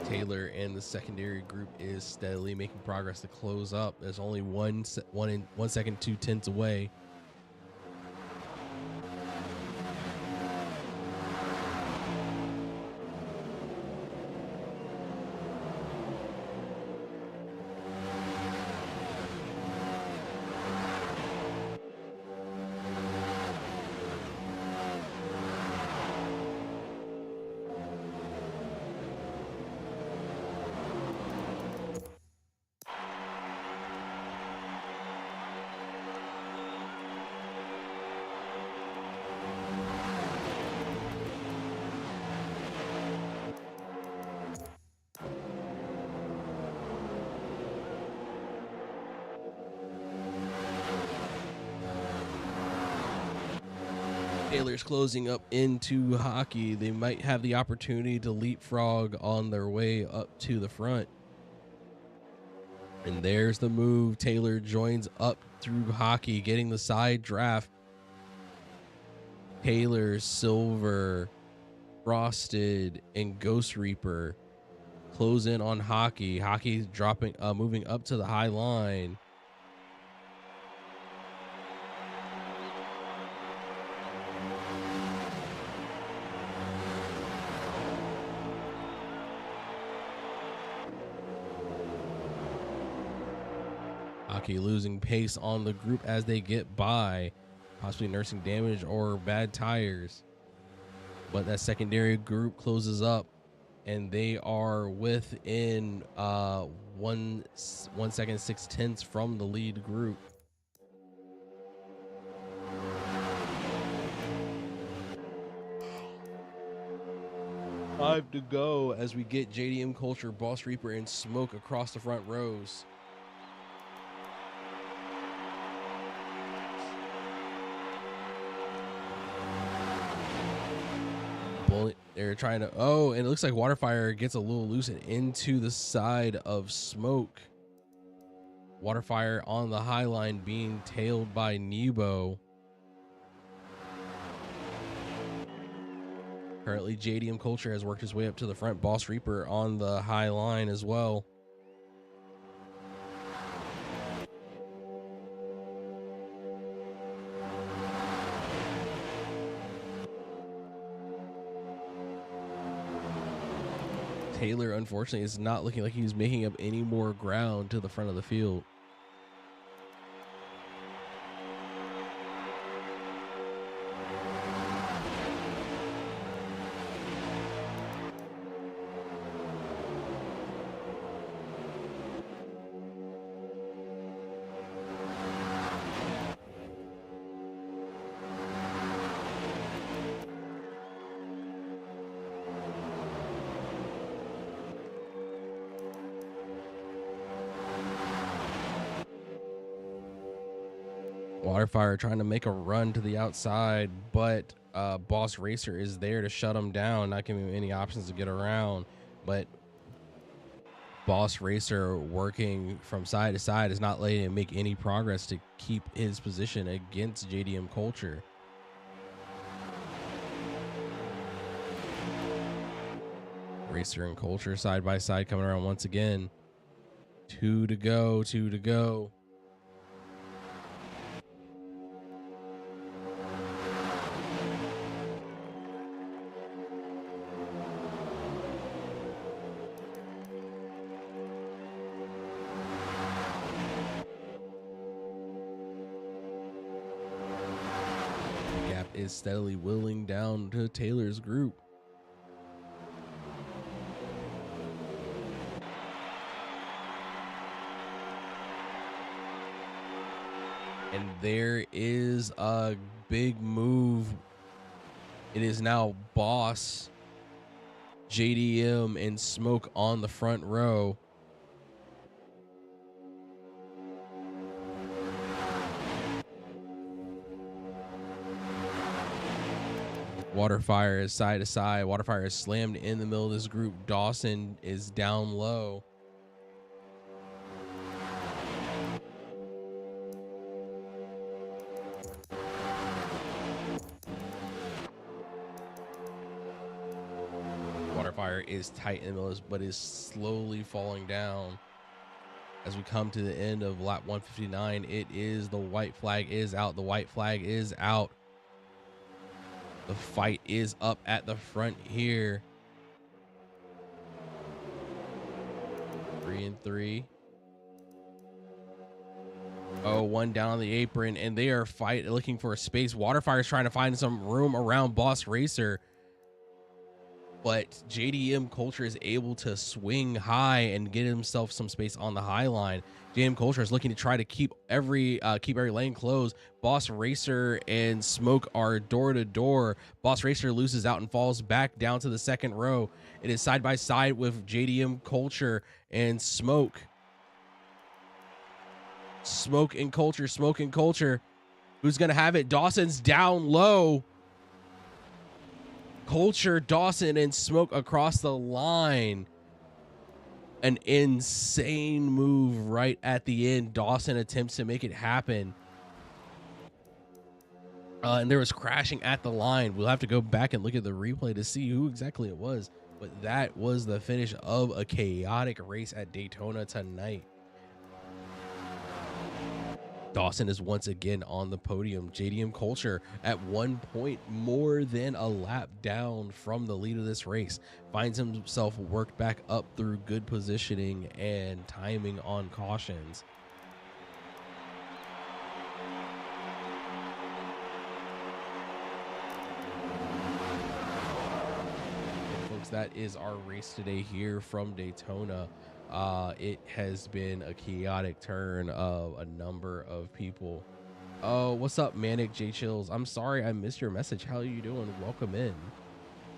Taylor and the secondary group is steadily making progress to close up. There's only 1 second, 2 tenths away. Taylor's closing up into Hockey. They might have the opportunity to leapfrog on their way up to the front. And there's the move. Taylor joins up through Hockey, getting the side draft. Taylor, Silver, Frosted, and Ghost Reaper close in on Hockey. Hockey dropping, moving up to the high line. Hockey losing pace on the group as they get by, possibly nursing damage or bad tires. But that secondary group closes up, and they are within 1 second 6/10 from the lead group. Five to go as we get JDM Culture, Boss Reaper, and Smoke across the front rows. They're trying to, and it looks like Waterfire gets a little loose and into the side of Smoke. Waterfire on the high line being tailed by Nebo. Currently, JDM Culture has worked his way up to the front. Boss Reaper on the high line as well. Taylor, unfortunately, is not looking like he's making up any more ground to the front of the field. Waterfire trying to make a run to the outside, but Boss Racer is there to shut him down, not giving him any options to get around. But Boss Racer working from side to side is not letting him make any progress to keep his position against JDM Culture. Racer and Culture side by side coming around once again. 2 to go, 2 to go. Is steadily whittling down to Taylor's group. And there is a big move. It is now Boss, JDM, and Smoke on the front row. Waterfire is side to side. Waterfire is slammed in the middle of this group. Dawson is down low. Waterfire is tight in the middle, but is slowly falling down. As we come to the end of lap 159, it is the white flag is out. The white flag is out. The fight is up at the front here. 3 and 3. Oh, one down on the apron, and they are looking for a space. Waterfire is trying to find some room around Boss Racer, but JDM Culture is able to swing high and get himself some space on the high line. JDM Culture is looking to try to keep every lane closed. Boss Racer and Smoke are door to door. Boss Racer loses out and falls back down to the second row. It is side by side with JDM Culture and Smoke. Smoke and Culture, Smoke and Culture. Who's gonna have it? Dawson's down low. Culture, Dawson, and Smoke across the line. An insane move right at the end. Dawson attempts to make it happen. And there was crashing at the line. We'll have to go back and look at the replay to see who exactly it was. But that was the finish of a chaotic race at Daytona tonight. Dawson is once again on the podium. JDM Culture at one point more than a lap down from the lead of this race finds himself worked back up through good positioning and timing on cautions. And folks, that is our race today here from Daytona. It has been a chaotic turn of a number of people. Oh, what's up, Manic J Chills? I'm sorry I missed your message. How are you doing? Welcome in.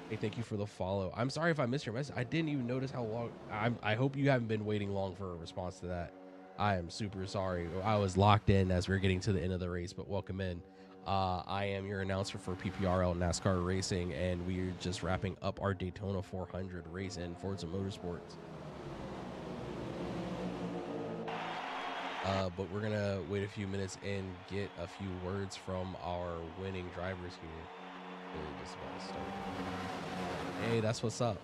Hey, thank you for the follow. I'm sorry if I missed your message. I didn't even notice how long. I hope you haven't been waiting long for a response to that. I am super sorry. I was locked in as we are getting to the end of the race, but welcome in. I am your announcer for PPRL NASCAR Racing, and we're just wrapping up our Daytona 400 race in Forza Motorsports. But we're gonna wait a few minutes and get a few words from our winning drivers here. Really just about to start. Hey, that's what's up.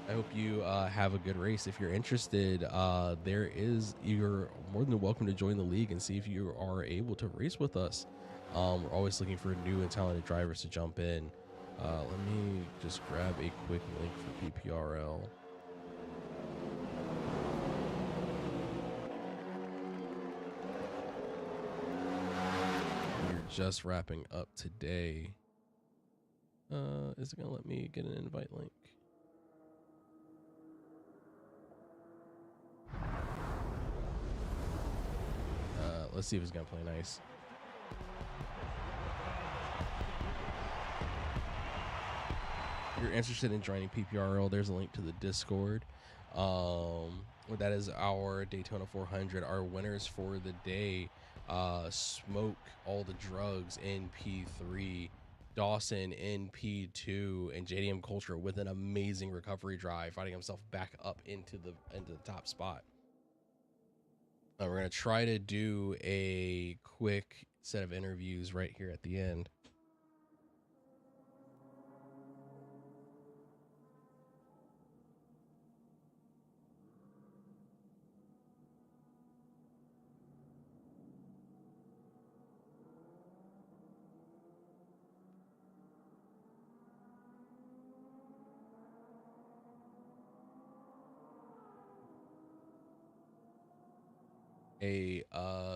I hope you have a good race. If you're interested, you're more than welcome to join the league and see if you are able to race with us. We're always looking for new and talented drivers to jump in. Let me just grab a quick link for PPRL. Just wrapping up today. Is it gonna let me get an invite link? Let's see if it's gonna play nice. If you're interested in joining PPRL, there's a link to the Discord. That is our Daytona 400. Our winners for the day: Smoke, All the Drugs in P3, Dawson in P2, and JDM Culture with an amazing recovery drive, finding himself back up into the top spot. We're gonna try to do a quick set of interviews right here at the end.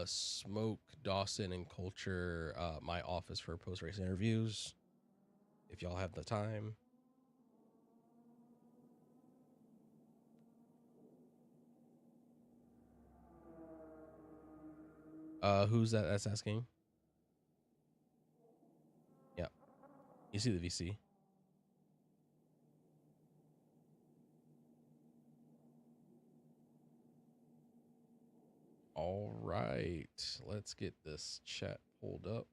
Smoke, Dawson, and Culture, my office for post-race interviews, if y'all have the time. Who's that's asking? Yeah, you see the VC. All right, let's get this chat pulled up.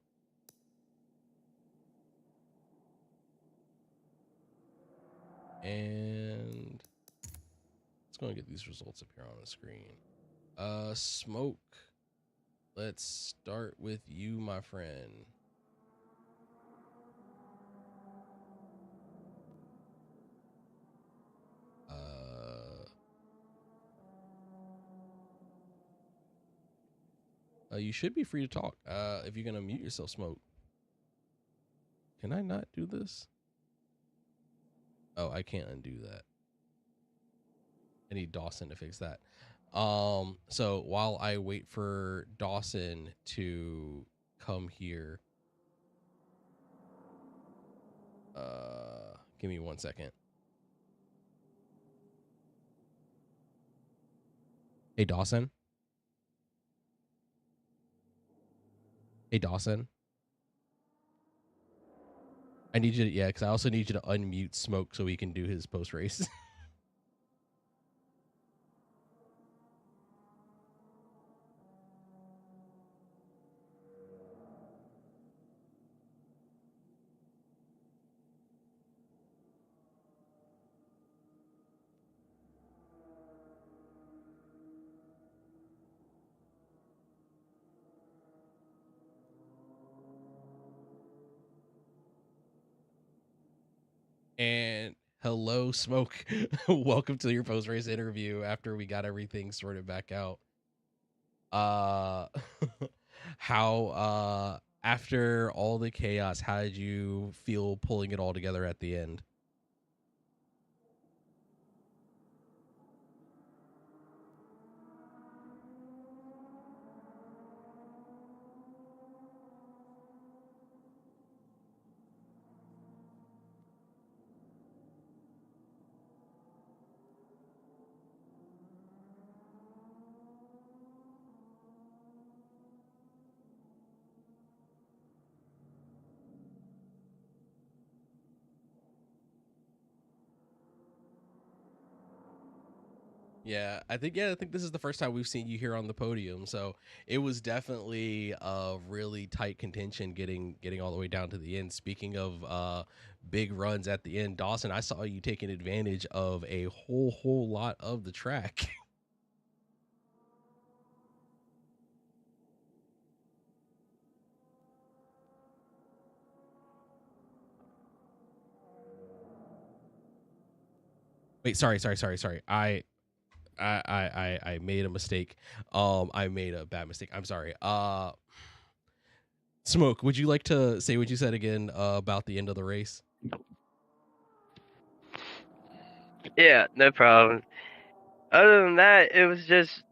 And let's go and get these results up here on the screen. Smoke, let's start with you, my friend. You should be free to talk. If you're gonna mute yourself, Smoke. Can I not do this? Oh, I can't undo that. I need Dawson to fix that. So while I wait for Dawson to come here, give me 1 second. Hey, Dawson. Hey, Dawson. I need you to, because I also need you to unmute Smoke so he can do his post race. And hello, Smoke. Welcome to your post-race interview after we got everything sorted back out. How after all the chaos, how did you feel pulling it all together at the end? Yeah, I think this is the first time we've seen you here on the podium. So it was definitely a really tight contention getting all the way down to the end. Speaking of big runs at the end, Dawson, I saw you taking advantage of a whole lot of the track. Wait, sorry. I made a mistake. I made a bad mistake. I'm sorry. Smoke, would you like to say what you said again about the end of the race? Yeah, no problem. Other than that, it was just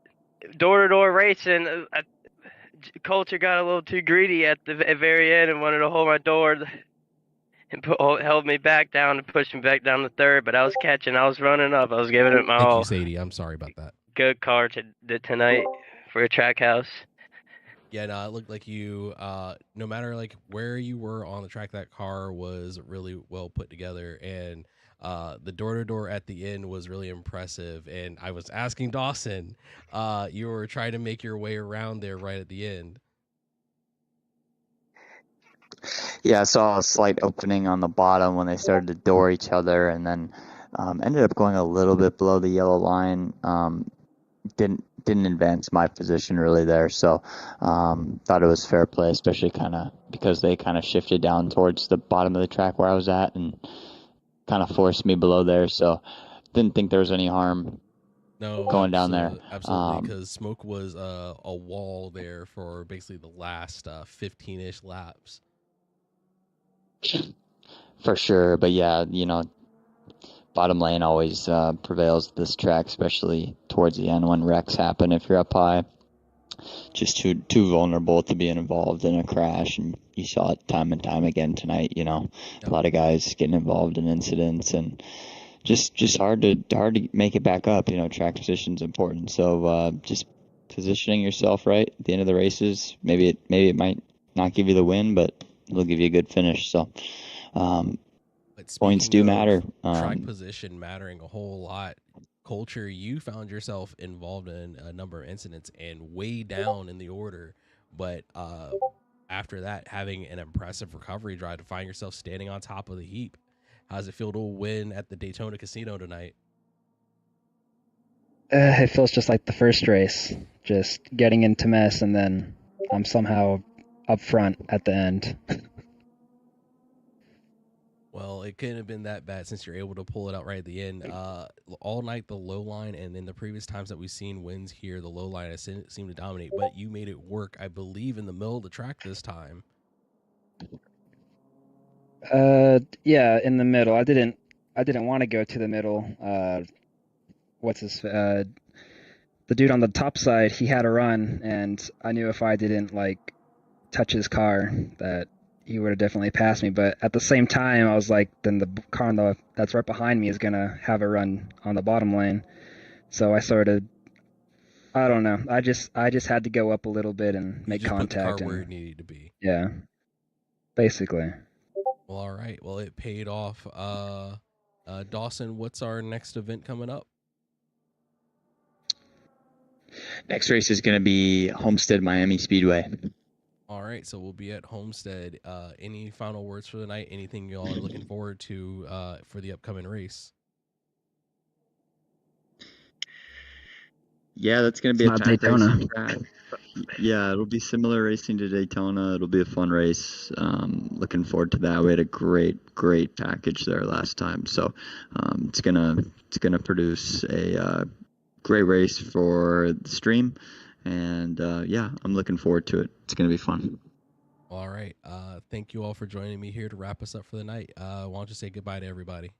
door-to-door racing. Culture got a little too greedy at the very end and wanted to hold my door and held me back down and pushed me back down the third. But I was catching. I was running up. I was giving it my all. all. Thank you, Sadie. I'm sorry about that. Good car tonight for a track house. Yeah, no, it looked like you, no matter like where you were on the track, that car was really well put together, and the door-to-door at the end was really impressive. And I was asking Dawson, you were trying to make your way around there right at the end. Yeah, I saw a slight opening on the bottom when they started to door each other, and then ended up going a little bit below the yellow line. Didn't advance my position really there, so thought it was fair play, especially kind of because they kind of shifted down towards the bottom of the track where I was at and kind of forced me below there, so didn't think there was any harm going down there. Absolutely, because Smoke was a wall there for basically the last 15-ish laps. For sure, but yeah, bottom lane always prevails this track, especially towards the end when wrecks happen. If you're up high, just too vulnerable to being involved in a crash, and you saw it time and time again tonight. A lot of guys getting involved in incidents, and just hard to make it back up. Track position's important, so just positioning yourself right at the end of the races. Maybe it might not give you the win, but it'll give you a good finish. So. Points do matter. Track position mattering a whole lot. Culture, you found yourself involved in a number of incidents and way down in the order, but after that, having an impressive recovery drive to find yourself standing on top of the heap. How does it feel to win at the Daytona Casino tonight? It feels just like the first race, just getting into mess, and then I'm somehow up front at the end. Well, it couldn't have been that bad since you're able to pull it out right at the end. All night, the low line, and in the previous times that we've seen wins here, the low line has seemed to dominate, but you made it work, I believe, in the middle of the track this time. Yeah, in the middle. I didn't want to go to the middle. The dude on the top side, he had a run, and I knew if I didn't touch his car that he would have definitely passed me. But at the same time, I was like, then the car that's right behind me is gonna have a run on the bottom lane. So I I don't know. I just had to go up a little bit and make contact. Put the car where it needed to be. Yeah, basically. Well, all right. Well, it paid off. Dawson, what's our next event coming up? Next race is going to be Homestead Miami Speedway. All right, so we'll be at Homestead. Any final words for the night? Anything y'all are looking forward to for the upcoming race? Yeah, that's going to be a Daytona. track. Yeah, it'll be similar racing to Daytona. It'll be a fun race. Looking forward to that. We had a great package there last time, so it's gonna produce a great race for the stream, and yeah, I'm looking forward to it. It's gonna be fun. All right. Thank you all for joining me here to wrap us up for the night. Why don't you say goodbye to everybody?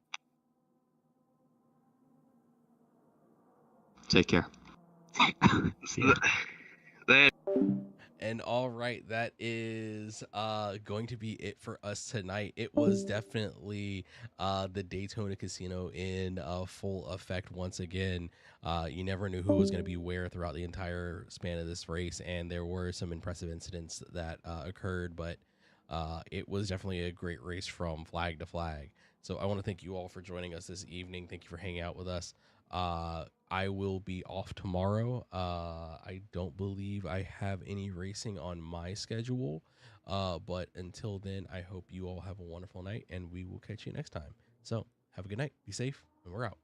Take care. And all right, that is going to be it for us tonight. It was definitely the Daytona Casino in full effect once again. You never knew who was going to be where throughout the entire span of this race, and there were some impressive incidents that occurred, but it was definitely a great race from flag to flag. So I want to thank you all for joining us this evening. Thank you for hanging out with us. I will be off tomorrow. I don't believe I have any racing on my schedule. But until then, I hope you all have a wonderful night, and we will catch you next time. So have a good night. Be safe, and we're out.